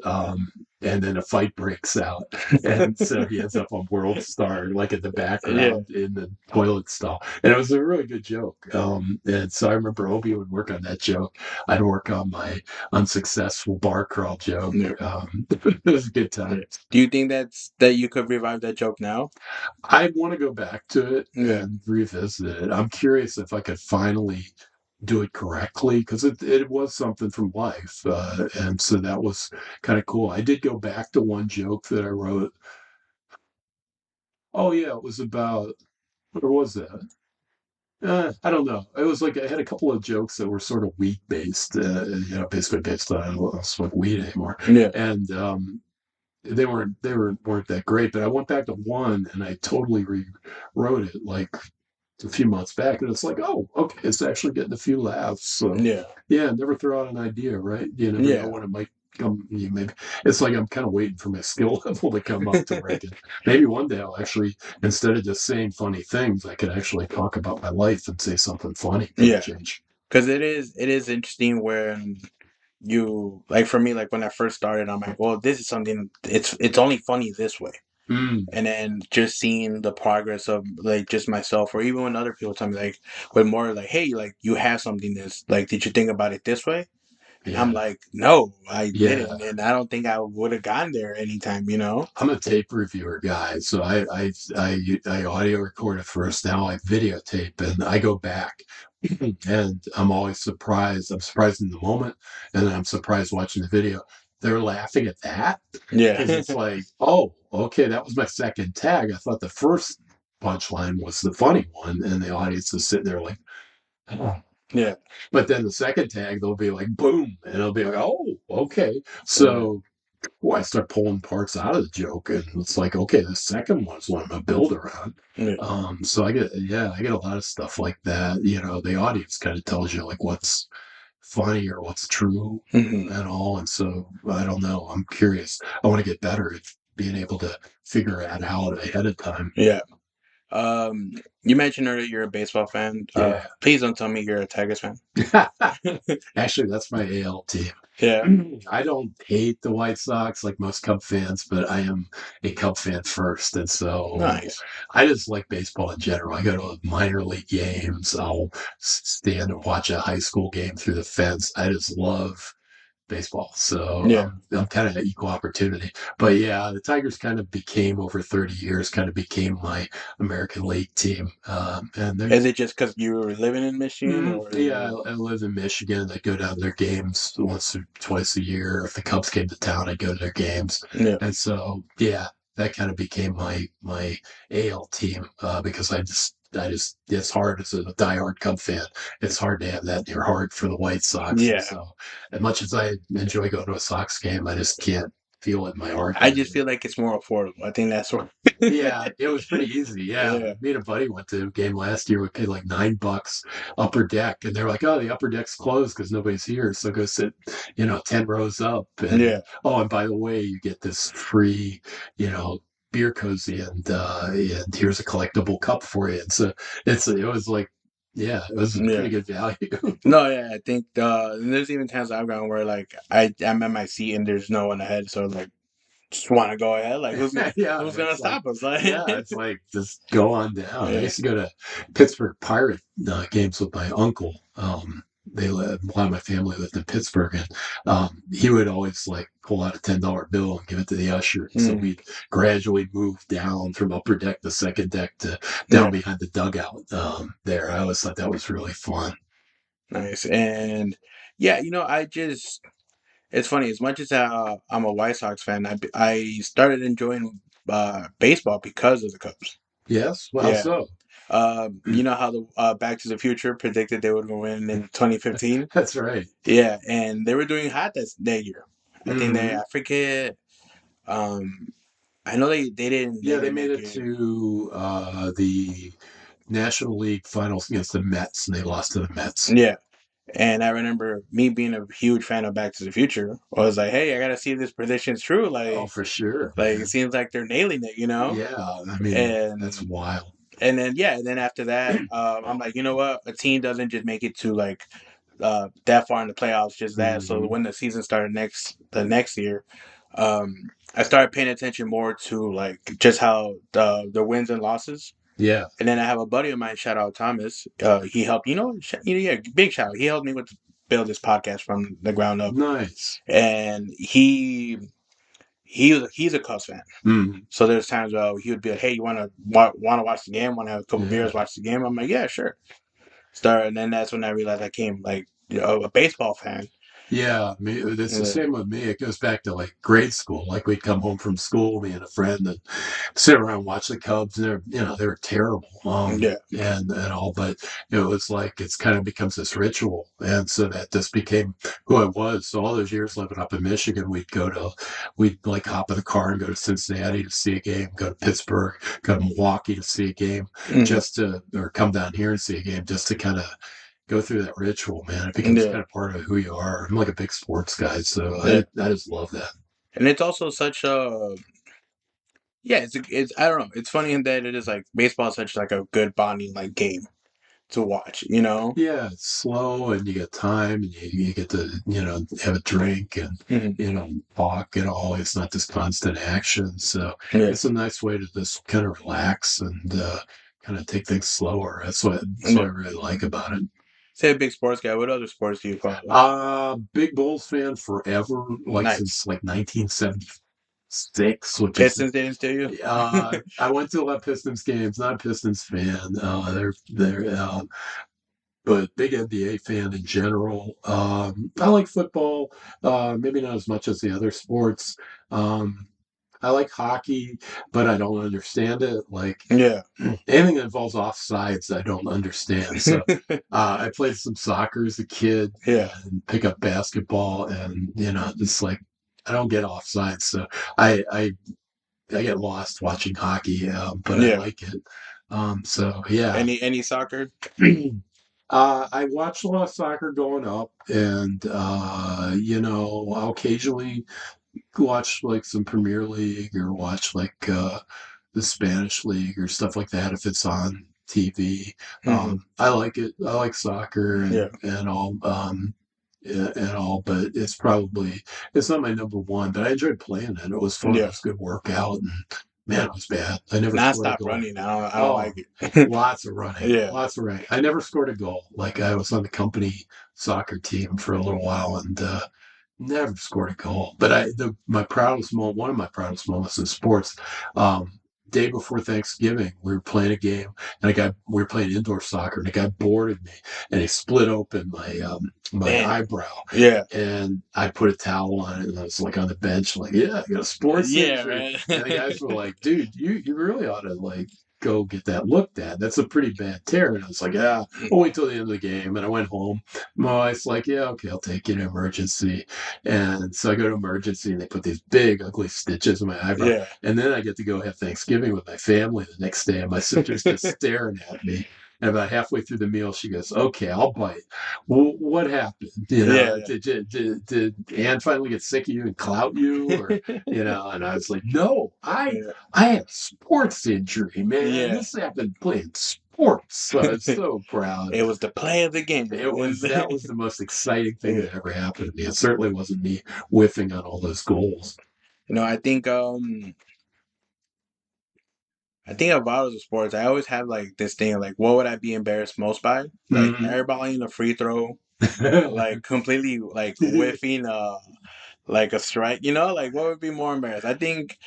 and then a fight breaks out, and so he ends up on World Star, like in the Yeah. background in the toilet stall, and it was a really good joke. And so I remember Obi would work on that joke. I'd work on my unsuccessful bar crawl joke. Yeah. It was a good Yeah. time. Do you think that you could revive that joke now? I want to go back to it Yeah. and revisit it. I'm curious if I could finally do it correctly because it was something from life. And so that was kind of cool. I did go back to one joke that I wrote. Oh, yeah, it was about, what was that? I don't know. It was like I had a couple of jokes that were sort of weed based, basically based on I don't smoke weed anymore. Yeah. And they weren't that great, but I went back to one and I totally rewrote it like a few months back, and it's like, oh, okay, it's actually getting a few laughs. So, Yeah. yeah, never throw out an idea, right? You never know Yeah. when it might come. Maybe it's like I'm kind of waiting for my skill level to come up to where I can. Maybe one day I'll actually, instead of just saying funny things, I could actually talk about my life and say something funny for a Yeah. change. Because it is interesting when you like for me like when I first started I'm like well this is something it's only funny this way Mm, and then just seeing the progress of like just myself or even when other people tell me like with more like hey like you have something this like did you think about it this way and I'm yeah, like no I yeah. didn't and I don't think I would have gotten there anytime you know. I'm a tape reviewer guy, so I audio record it first. Now I videotape, and I go back, and I'm always surprised. I'm surprised in the moment, and then I'm surprised watching the video. They're laughing at that because Yeah. it's like, oh, okay, that was my second tag. I thought the first punchline was the funny one, and the audience is sitting there like, oh. Yeah. But then the second tag, they'll be like, boom, and it'll be like, oh, okay. Yeah. So I start pulling parts out of the joke, and it's like, okay, the second one's what I'm gonna build around. Yeah. So I get a lot of stuff like that. The audience kind of tells you like what's funny or what's true Hmm. and all. And so I don't know. I'm curious. I want to get better at being able to figure that out ahead of time. Yeah. You mentioned earlier you're a baseball fan. Yeah. Please don't tell me you're a Tigers fan. Actually, that's my AL team. Yeah. I don't hate the White Sox like most Cub fans, but I am a Cub fan first. And so Nice. I just like baseball in general. I go to minor league games. I'll stand and watch a high school game through the fence. I just love baseball. So Yeah. I'm kind of equal opportunity. But yeah, the Tigers kind of became over 30 years, kind of became my American League team. And they're Is it just because you were living in Michigan, or is Yeah, it? I live in Michigan. I go down to their games once or twice a year. If the Cubs came to town, I go to their games, Yeah. and so yeah, that kind of became my AL team because I just it's hard as a diehard Cub fan. It's hard to have that in your heart for the White Sox, and Yeah. so as much as I enjoy going to a Sox game, I just can't feel it in my heart I kind of just thing. feel like it's more affordable. I think that's what. Yeah, it was pretty easy. Yeah, Yeah. me and a buddy went to a game last year. We paid like $9 upper deck, and they're like, "Oh, the upper deck's closed because nobody's here. So go sit, 10 rows up." And Yeah. oh, and by the way, you get this free, you know, beer cozy, and here's a collectible cup for you. And so it was like, yeah, it was a Yeah. pretty good value. No, yeah, I think and there's even times I've gone where like I'm at my seat and there's no one ahead, so like just want to go ahead. Like Yeah, who's gonna it's like, stop us? Like, yeah, it's like just go on down. I yeah, used to go to Pittsburgh Pirate games with my uncle. A lot of my family lived in Pittsburgh, and he would always like pull out a $10 bill and give it to the usher. So mm, we'd gradually move down from upper deck to second deck to down yeah, behind the dugout. There, I always thought that was really fun. nice. And yeah, I just it's funny as much as I'm a White Sox fan. I started enjoying baseball because of the Cubs. Yes, well, Yeah. so You know how the Back to the Future predicted they would win in 2015? that's right. Yeah, and they were doing hot that year. I think Hmm. I forget. Um, I know they Yeah, they didn't made make it it. to the National League Finals against the Mets, and they lost to the Mets. Yeah, and I remember me being a huge fan of Back to the Future. I was like, hey, I gotta see if this prediction's true. Oh, for sure, Like it man. seems like they're nailing it, Yeah, I mean, that's And wild. and then after that, I'm like, you know what? A team doesn't just make it to that far in the playoffs, just that. So Mhm. when the season started the next year, I started paying attention more to like just how the wins and losses. Yeah. And then I have a buddy of mine, shout out Thomas. He helped, yeah, big shout out. He helped me with build this podcast from the ground up, Nice. and he's a Cubs fan. Mm. So there's times where he would be like, "Hey, you want to watch the game? Want to have a couple Yeah. beers, watch the game?" I'm like, "Yeah, sure." And then that's when I realized I came like a baseball fan. Yeah, it's the Yeah, same with me. It goes back to like grade school. Like we'd come home from school, me and a friend, and sit around and watch the Cubs. And they were terrible, yeah, and all. But it's like it's kind of becomes this ritual, and so that just became who I was. So all those years living up in Michigan, we'd like hop in the car and go to Cincinnati to see a game, go to Pittsburgh, go to Milwaukee to see a game, hmm or come down here and see a game, just to kind of go through that ritual, man. It becomes yeah, kind of part of who you are. I'm like a big sports guy, so yeah. I just love that. And it's also such a yeah. It's I don't know. It's funny in that it is like baseball is such like a good bonding like game to watch. Yeah, it's slow and you get time and you get to, have a drink and, Hmm talk and all. It's not this constant action. So Yeah, it's a nice way to just kind of relax and kind of take things slower. That's what I yeah. really like about it. Say a big sports guy. What other sports do you follow? Big Bulls fan forever, like Nice. since like 1976, which is Pistons didn't steal you. I went to a lot of Pistons games. Not a Pistons fan. But big NBA fan in general. I like football. Maybe not as much as the other sports. Um, I like hockey, but I don't understand it. Like yeah, anything that involves offsides, I don't understand. So I played some soccer as a kid yeah, and pick up basketball, and just like I don't get offsides. So I I get lost watching hockey, but I yeah. like it. So yeah. Any soccer? I watched a lot of soccer growing up, and I'll occasionally watch like some Premier League or watch like the Spanish league or stuff like that if it's on TV. Hmm I like it. I like soccer Yeah, and all. And all, but it's not my number one. But I enjoyed playing it. It was fun. It yeah. was a good workout, and man, it was bad. I never scored a Non-stop goal. running. I don't Oh, like it. lots of running, Yeah, lots of running. I never scored a goal. Like I was on the company soccer team for a little while, and never scored a goal. But my proudest moment, one of my proudest moments in sports, day before Thanksgiving, we were playing a game, and we were playing indoor soccer, and a guy boarded me, and he split open my damn. eyebrow, Yeah, and I put a towel on it, and I was like on the bench, like, yeah, I got a sports yeah, injury, man. and the guys were like, dude, you really ought to like go get that looked at. That's a pretty bad tear. And I was like, yeah, I'll wait till the end of the game. And I went home. My wife's like, yeah, okay, I'll take you to emergency. And so I go to emergency and they put these big, ugly stitches in my eyebrow. Yeah, And then I get to go have Thanksgiving with my family the next day. And my sister's just staring at me. And about halfway through the meal, she goes, okay, I'll bite. Well, what happened? yeah, Did Anne finally get sick of you and clout you? Or, and I was like, no, yeah, I had a sports injury, man. yeah. This happened playing sports. So I was so proud. It was the play of the game. That was the most exciting thing that ever happened to me. It certainly wasn't me whiffing on all those goals. I think about as a sports, I always have like this thing like what would I be embarrassed most by? Like Mhm. airballing a free throw, like completely like whiffing like a strike, like what would be more embarrassed? I think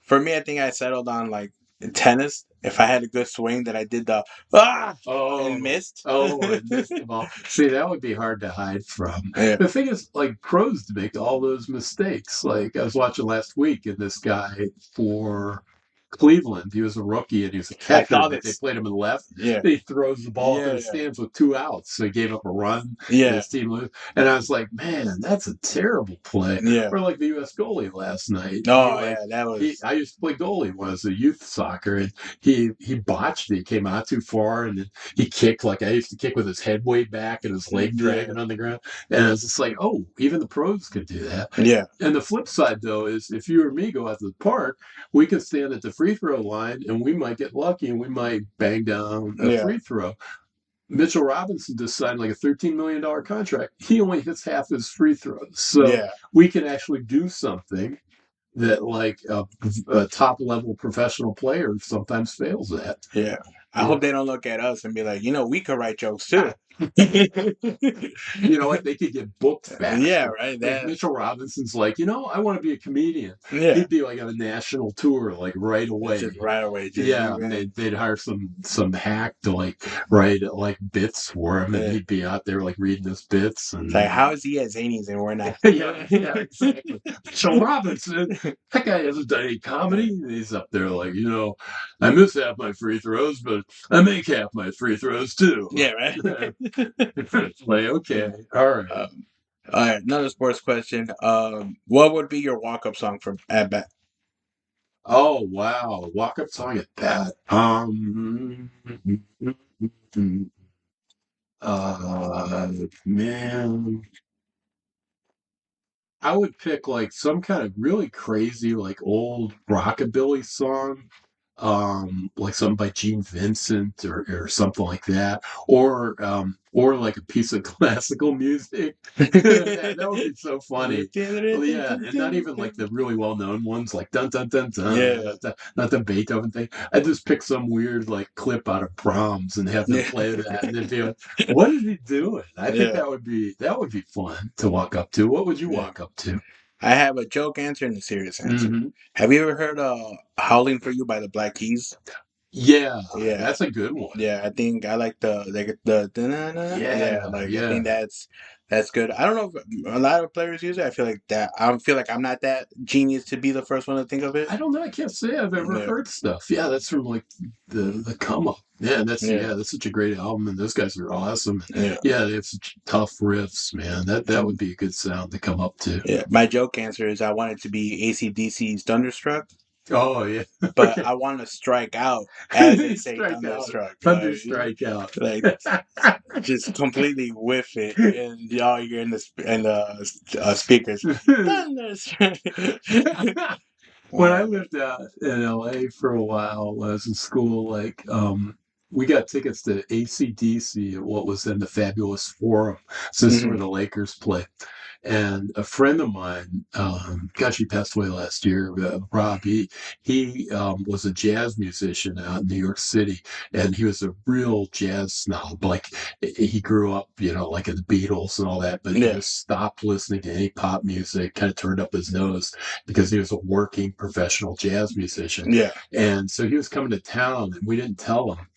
for me, I think I settled on like tennis. If I had a good swing that I did the and Oh, missed. and missed the ball. See, that would be hard to hide from. Yeah. The thing is, like pros make all those mistakes. Like I was watching last week, and this guy for Cleveland, he was a rookie and he was a I catcher, saw but they this. played him in left. Yeah. He throws the ball up in Yeah, the yeah. stands with 2 outs, so he gave up a run, and Yeah. his team lose. And I was like, man, that's a terrible play. Yeah. Or like the U.S. goalie last night. Oh yeah, that was I used to play goalie when I was a youth soccer, and he botched it. He came out too far, and then he kicked like I used to kick with his head way back and his leg yeah. dragging on the ground. And I was just like, oh, even the pros could do that. Yeah. And the flip side, though, is if you or me go out to the park, we can stand at the free throw line and we might get lucky and we might bang down a Yeah. free throw. Mitchell Robinson just signed like a $13 million contract. He only hits half his free throws. So Yeah. we can actually do something that like a top level professional player sometimes fails at. Yeah. I Yeah. hope they don't look at us and be like, we could write jokes too. You know what? They could get booked Yeah, faster. right. Like That. Mitchell Robinson's like, I want to be a comedian. Yeah. He'd be like on a national tour, like right It's away. just right away. Just Yeah, and even. they'd hire some hack to like write like bits for him, and Yeah. he'd be out there like reading his bits, It's like, and how is he at Zanies and we're not? yeah, exactly. Mitchell Robinson, that guy hasn't done any comedy. And he's up there like, I miss half my free throws, but I make half my free throws too. Yeah, right. It's like, okay, all right. All right, another sports question. What would be your walk-up song for at bat? Oh wow, walk up song at bat. Man, I would pick like some kind of really crazy, like old rockabilly song, like something by Gene Vincent or something like that, or like a piece of classical music. That would be so funny. Well, yeah, and not even like the really well known ones, like dun dun dun Yeah, dun, not the Beethoven thing. I just pick some weird like clip out of Brahms and have them yeah, play that, and then be like, what is he doing? I think yeah, that would be fun to walk up to. What would you yeah. walk up to? I have a joke answer and a serious answer. Hmm. Have you ever heard "Howling for You" by the Black Keys? Yeah, Yeah, that's a good one. yeah. I think I like the da-na-na. Yeah, Yeah, like I yeah. think that's good. I don't know if a lot of players use it. I feel like that. I don't feel like I'm not that genius to be the first one to think of it. I don't know. I can't say I've ever Yeah, heard stuff. Yeah, that's from like the come up. Yeah, yeah, that's such a great album, and those guys are awesome. yeah. Yeah, they have such tough riffs, man. That would be a good sound to come up to. Yeah, my joke answer is I want it to be AC/DC's "Thunderstruck," Oh yeah, but okay. I want to strike out as they say Strike out, "Thunderstruck," thunder strike out. like just completely whiff it, and y'all you're in the speakers. Thunderstruck. When I uh, lived out in LA for a while, when I was in school, like we got tickets to ACDC at what was then the Fabulous Forum, since where mhm. the Lakers play. And a friend of mine, gosh, he passed away last year, Rob. He was a jazz musician out in New York City, and he was a real jazz snob. Like he grew up, like in the Beatles and all that, but he Yeah, just stopped listening to any pop music, kind of turned up his nose because he was a working professional jazz musician. yeah, And so he was coming to town, and we didn't tell him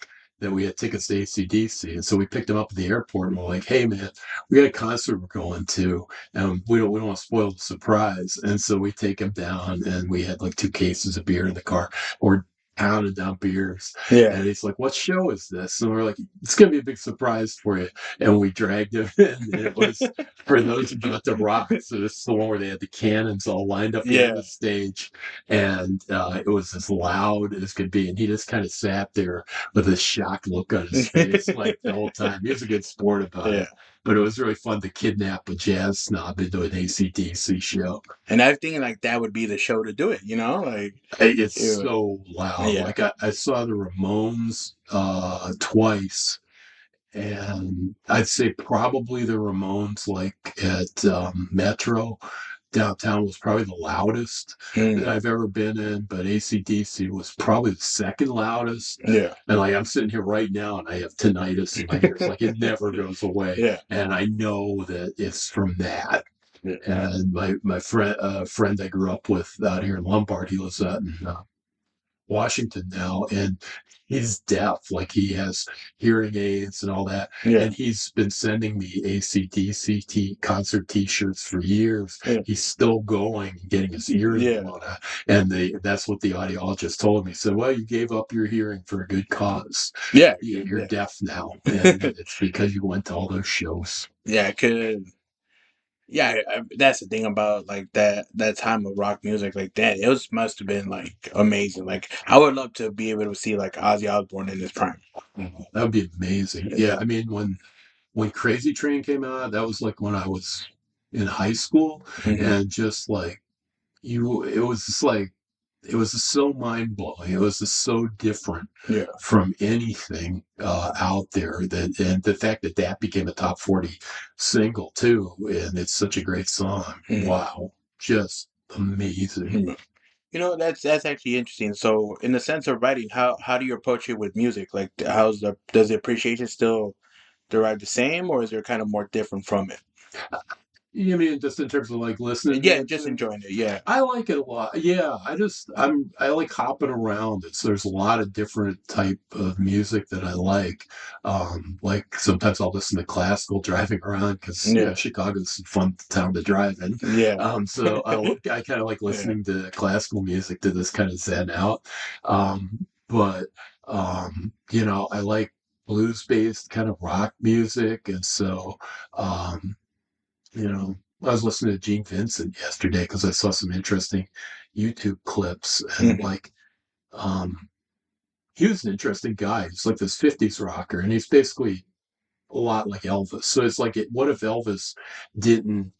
that we had tickets to ACDC. And so we picked him up at the airport, and we're like, hey, man, we got a concert we're going to, and we don't want to spoil the surprise. And so we take him down, and we had like 2 cases of beer in the car. We're pounding down beers. yeah. And he's like, what show is this? And we're like, it's going to be a big surprise for you. And we dragged him in. And it was for those who got the rock. So this is the one where they had the cannons all lined up behind Yeah. the stage. And it was as loud as could be. And he just kind of sat there with a shocked look on his face like the whole time. He was a good sport about Yeah. it. But it was really fun to kidnap a jazz snob into an ACDC show. And I think like that would be the show to do it, like It's it would, so loud. yeah. Like I saw the Ramones twice, and I'd say probably the Ramones, like at Metro downtown, was probably the loudest that Mm, I've ever been in. But ACDC was probably the second loudest. yeah. And like I'm sitting here right now, and I have tinnitus in my ears, like it never goes away. Yeah. And I know that it's from that. Yeah. And my friend I grew up with out here in Lombard, he lives out in Washington now, and he's deaf. Like he has hearing aids and all that. Yeah. And he's been sending me ACDC concert T-shirts for years. Yeah. He's still going and getting his ears Yeah. blown out. And that's what the audiologist told me. He said, "Well, you gave up your hearing for a good cause. Yeah. You're Yeah. deaf now, and it's because you went to all those shows." Yeah. Could. Yeah, that's the thing about like that time of rock music like that. It was must have been like amazing. Like I would love to be able to see like Ozzy Osbourne in his prime. That would be amazing. Yeah, Yeah. I mean, when Crazy Train came out, that was like when I was in high school, Hmm. and just like it was just like it was just so mind blowing. It was just so different Yeah. from anything out there. And the fact that that became a top 40 single too, and it's such a great song. Hmm. Wow, just amazing. Hmm. That's actually interesting. So, in the sense of writing, how do you approach it with music? Like, does the appreciation still derive the same, or is there kind of more different from it? You mean just in terms of like listening to Yeah, it just too? enjoying it. Yeah, I like it a lot. Yeah, I like hopping around. There's a lot of different type of music that I like. Like sometimes I'll listen to classical driving around because yeah, Chicago's a fun town to drive in. yeah, So I kind of like yeah. listening to classical music to this kind of zen out. But I like blues based kind of rock music, and so um, you know, I was listening to Gene Vincent yesterday because I saw some interesting YouTube clips and Hmm. um, he was an interesting guy. He's like this 50s rocker and he's basically a lot like Elvis. So it's like, what if Elvis didn't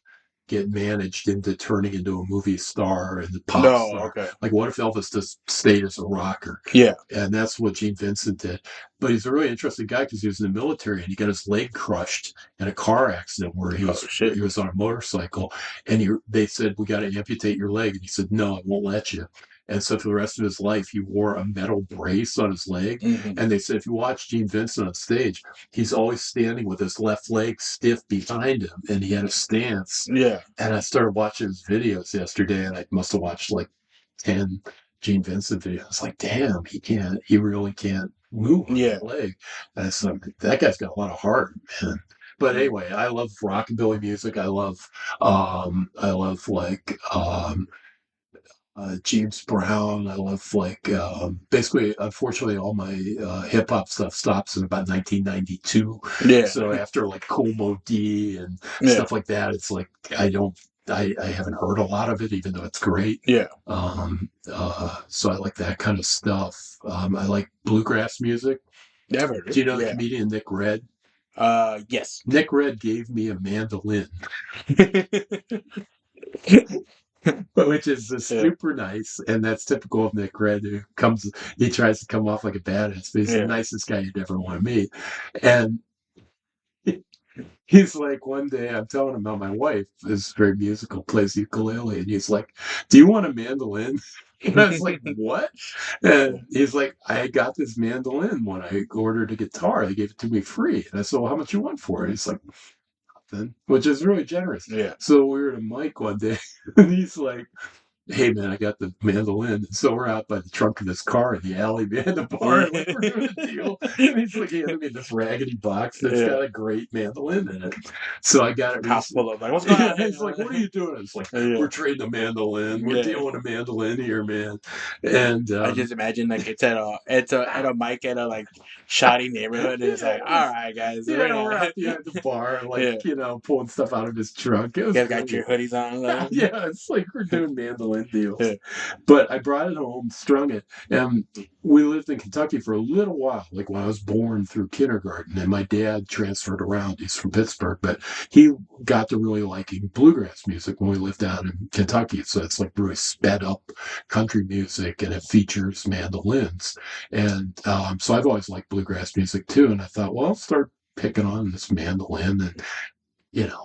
get managed into turning into a movie star and a pop No, star? okay. Like, what if Elvis just stayed as a rocker? Yeah. And that's what Gene Vincent did. But he's a really interesting guy because he was in the military and he got his leg crushed in a car accident where he Oh was shit. he was on a motorcycle, and they said, we got to amputate your leg, and he said, no, I won't let you. And so for the rest of his life, he wore a metal brace on his leg. Hmm. And they said, if you watch Gene Vincent on stage, he's always standing with his left leg stiff behind him, and he had a stance. Yeah, And I started watching his videos yesterday, and I must have watched like 10 Gene Vincent videos. I was like, damn, he really can't move on yeah. that leg. And it's like, that guy's got a lot of heart, man. But Mm. anyway, I love rockabilly music. I love like James Brown. I love like basically, unfortunately, all my hip hop stuff stops in about 1992. Yeah, So after like Como D and yeah, stuff like that, it's like I don't, I haven't heard a lot of it, even though it's great. yeah. So I like that kind of stuff. I like bluegrass music. Yeah, I've heard Do it. you know the Yeah. comedian Nick Red? Yes. Nick Red gave me a mandolin, which is Yeah, super nice, and that's typical of Nick Red, who he tries to come off like a badass, but he's the yeah. nicest guy you'd ever want to meet. And he's like, one day I'm telling him about my wife is very musical, plays ukulele, and he's like, "Do you want a mandolin?" And I was like, "What?" And he's like, "I got this mandolin when I ordered a guitar. They gave it to me free." And I said, "Well, how much you want for it?" He's like, "Nothing," which is really generous. Yeah. So we were at a mic one day, and he's like, "Hey man, I got the mandolin." And so we're out by the trunk of this car in the alley behind the bar, like we're doing a deal. And he's like handing me this raggedy box that's Yeah. got a great mandolin in it. So I got it House recently. full of like, what's going Yeah, on, he's like, "What are man? you doing?" It's like, Yeah, "We're trading a mandolin. We're yeah. dealing a mandolin here, man." And I just imagine like it's a mic at a like shoddy neighborhood, and it's like, yeah, all right, guys, we're we're gonna, out behind the bar, like, yeah. pulling stuff out of his trunk. It You was guys got your great. hoodies on, Yeah, it's like we're doing mandolin deals. yeah. But I brought it home, strung it, and we lived in Kentucky for a little while, like when I was born through kindergarten. And my dad transferred around. He's from Pittsburgh, but he got to really liking bluegrass music when we lived down in Kentucky. So it's like really sped up country music, and it features mandolins. And so I've always liked bluegrass music too. And I thought, well, I'll start picking on this mandolin, and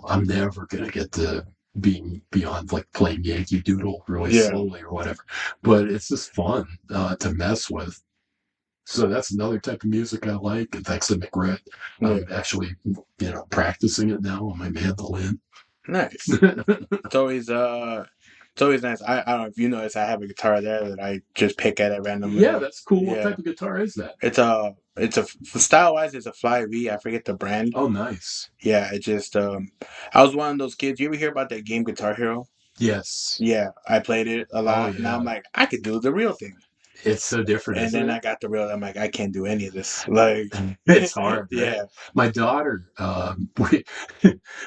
I'm never gonna get to being beyond like playing Yankee Doodle really Yeah, slowly or whatever. But it's just fun to mess with. So that's another type of music I like. And thanks to McRae, yeah. I'm actually, practicing it now on my mandolin. Nice. It's always nice. I don't know if you notice, I have a guitar there that I just pick at it Yeah, randomly. that's cool. What Yeah, type of guitar is that? it's a style wise, it's a Fly V. I forget the brand. Oh, nice. Yeah, it just I was one of those kids. You ever hear about that game Guitar Hero? Yes. Yeah, I played it a Oh, lot. Now I'm yeah. like, I could do the real thing. It's so different, And isn't then it? I got the real. I'm like, I can't do any of this. Like, It's hard, right? yeah, My daughter,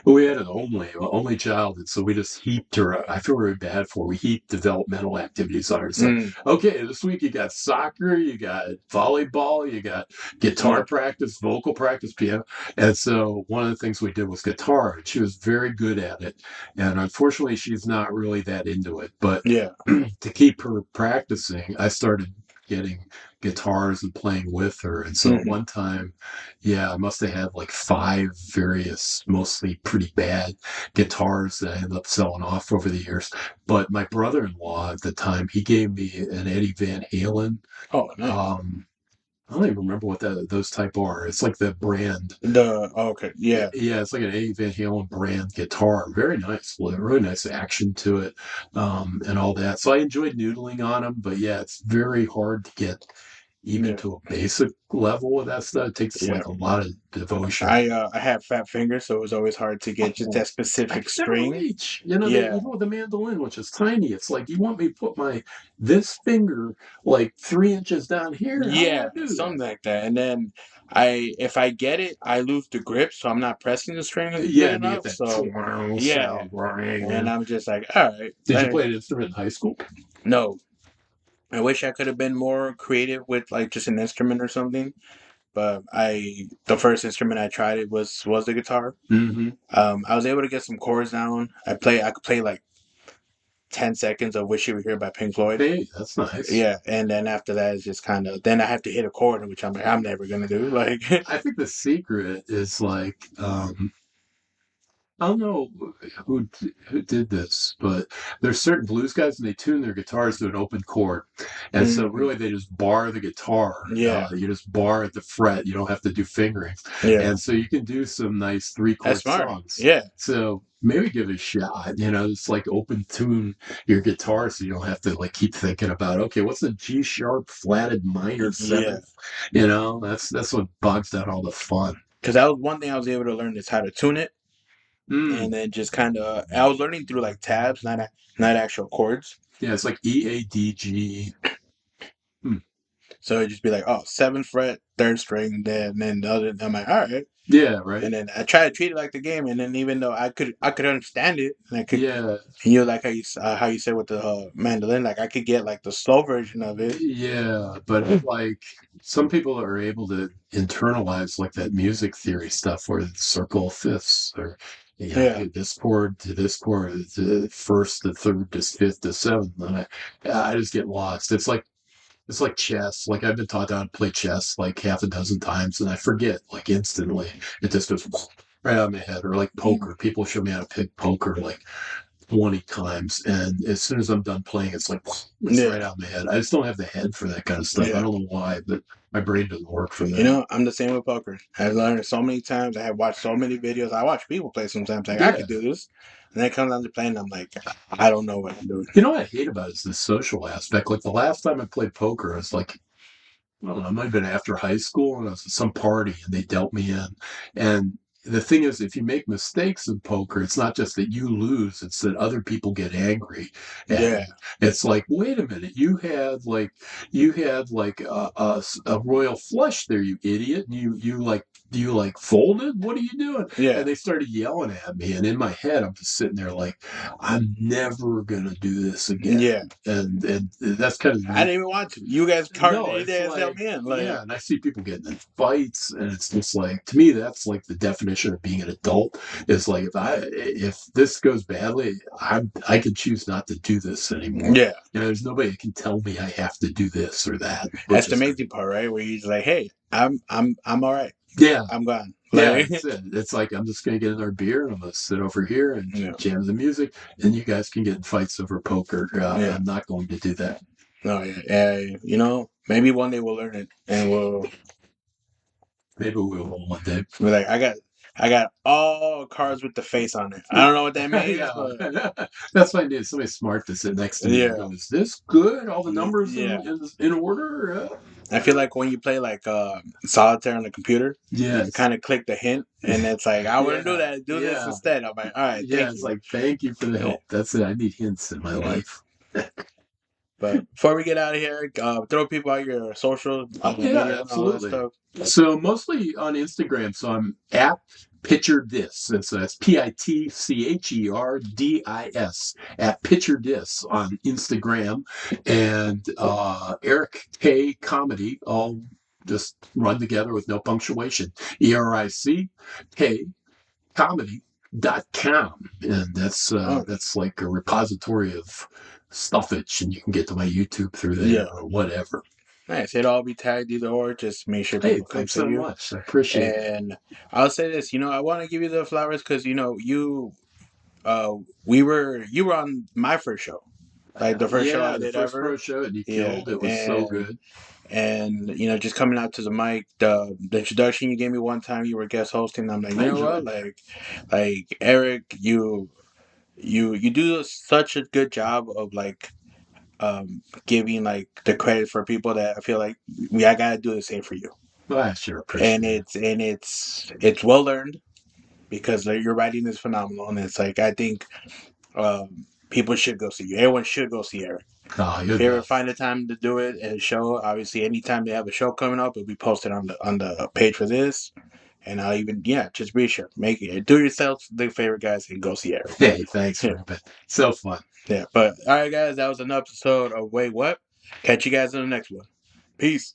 we had an only child, and so we just heaped her. I feel really bad for her. We heaped developmental activities on her. It's like, mm, okay, this week you got soccer, you got volleyball, you got yeah, guitar practice, vocal practice, piano. And so one of the things we did was guitar, and she was very good at it. And unfortunately, she's not really that into it. But yeah, to keep her practicing, I started getting guitars and playing with her. And so at one time, yeah, I must have had like 5 various, mostly pretty bad guitars that I ended up selling off over the years. But my brother-in-law at the time, he gave me an Eddie Van Halen. Oh, nice. I don't even remember what those type are. It's like the brand. Okay, yeah, Yeah, it's like an Eddie Van Halen brand guitar. Very nice, really nice action to it, and all that. So I enjoyed noodling on them, but yeah, it's very hard to get even yeah, to a basic level with that stuff. It takes yeah. like a lot of devotion. I have fat fingers, so it was always hard to get just that I specific could never string. reach. Yeah, Even with the mandolin, which is tiny, it's like you want me to put my this finger like 3 inches down here. How do I yeah, do something that? like that. And then if I get it, I lose the grip, so I'm not pressing the string good Yeah, and you get enough. that So twirl yeah, sound. Right, and man. I'm just like, all right, Did you play an instrument in high school? no. I wish I could have been more creative with like just an instrument or something. But the first instrument I tried it was the guitar. Mm-hmm. I was able to get some chords down. I could play like 10 seconds of "Wish You Were Here" by Pink Floyd. Hey, that's nice. Yeah, and then after that, it's just kind of then I have to hit a chord, which I'm like, I'm never gonna do. Like, I think the secret is like I don't know who did this, but there's certain blues guys and they tune their guitars to an open chord, and so mhm, really they just bar the guitar. yeah, You just bar at the fret. You don't have to do fingering, yeah, and so you can do some nice 3 that's chord smart. songs. Yeah, So maybe give it a shot. It's like open tune your guitar, so you don't have to like keep thinking about okay, what's a G sharp flatted minor yeah. seventh. That's what bogs down all the fun. Because that was one thing I was able to learn is how to tune it, and Mm. then just kind of I was learning through like tabs, not actual chords. Yeah, it's like EADG. Hmm. So it'd just be like, oh, seventh fret, third string, then the other. I'm like, all right. Yeah, right. And then I try to treat it like the game, and then even though I could understand it, and I could, Yeah, and like how you said with the mandolin, like I could get like the slow version of it. yeah, but like some people are able to internalize like that music theory stuff where it's circle of fifths or Yeah, hey, this chord to this chord, the first, the third, to fifth, to seventh, and I just get lost. It's like chess. Like I've been taught how to play chess like half a dozen times, and I forget like instantly. It just goes right out of my head. Or like poker, people show me how to pick poker like 20 times, and as soon as I'm done playing, it's yeah, right out of my head. I just don't have the head for that kind of stuff. I yeah. don't know why, but my brain doesn't work for You that. know, I'm the same with poker. I've learned it so many times. I have watched so many videos. I watch people play sometimes. Like I Yeah. could do this, and then it comes down to playing. I'm like, I don't know what I'm doing. What I hate about it is the social aspect. Like the last time I played poker, I was like, I don't know, it might have been after high school, and I was at some party and they dealt me in. And the thing is, if you make mistakes in poker, it's not just that you lose, it's that other people get angry at Yeah, you. It's like, wait a minute, you had like a royal flush there, you idiot. And you folded? What are you doing? yeah, And they started yelling at me. And in my head, I'm just sitting there like, I'm never gonna do this again. yeah. And that's kind of I didn't even want to. You guys no, you it's guys helped like, me in. Like, yeah, and I see people getting in fights, and it's just like, to me, that's like the definition of being an adult. Is like if this goes badly, I can choose not to do this anymore. yeah. There's nobody that can tell me I have to do this or that, That's which the is amazing part, right? Where he's like, "Hey, I'm all right. yeah, I'm gone." yeah, Like, it's it. It's like I'm just gonna get another beer and I'm gonna sit over here and yeah, jam the music, and you guys can get in fights over poker. yeah, I'm not going to do that. no, yeah, yeah. You know, maybe one day we'll learn it, and we'll Maybe we will one day. be like, I got all cards with the face on it. I don't know what that means, Yeah, but that's why I need somebody smart to sit next to me and yeah, go, "Is this good? All the numbers yeah. in order?" I feel like when you play like solitaire on the computer, you Yes. kind of click the hint, and it's like, I wouldn't do Yeah. that. Do this Yeah. instead. I'm like, all right, Yeah. thank It's you. like, thank you for the Yeah. help. That's it. I need hints in my Mhm. life. But before we get out of here, throw people out your social Oh yeah, media and all that absolutely. stuff. So mostly on Instagram. So I'm at Picture This. So that's PITCHERDIS at Picture This on Instagram, and Eric K Comedy, all just run together with no punctuation. ERIC comedy.com, and Oh, that's like a repository of stuffage, and you can get to my YouTube through there yeah. or whatever. Nice. It'll all be tagged either or. Just make sure Hey, people come thanks see so you. much. I appreciate it. And I'll say this, I want to give you the flowers because uh, you were on my first show, like the first show Yeah, I the did first ever. pro show, and you Yeah, killed. It was so good. and just coming out to the mic, the introduction you gave me one time, you were guest hosting. I'm like, I you know what, enjoyed that. like Eric, you do such a good job of like giving like the credit for people that I feel like I gotta do the same for you, Well, I sure and appreciate it. it's well earned because your writing is phenomenal, and it's like I think people should go see you. Everyone should go see Eric. Oh, If you're you ever the find a time to do it at a show, obviously anytime they have a show coming up, it'll be posted on the page for this. And I'll even just be sure. Make it do yourself the favorite guys and go see Eric. hey, thanks, Yeah. Ruben. So fun. Yeah. But all right guys, that was an episode of Wait What? Catch you guys in the next one. Peace.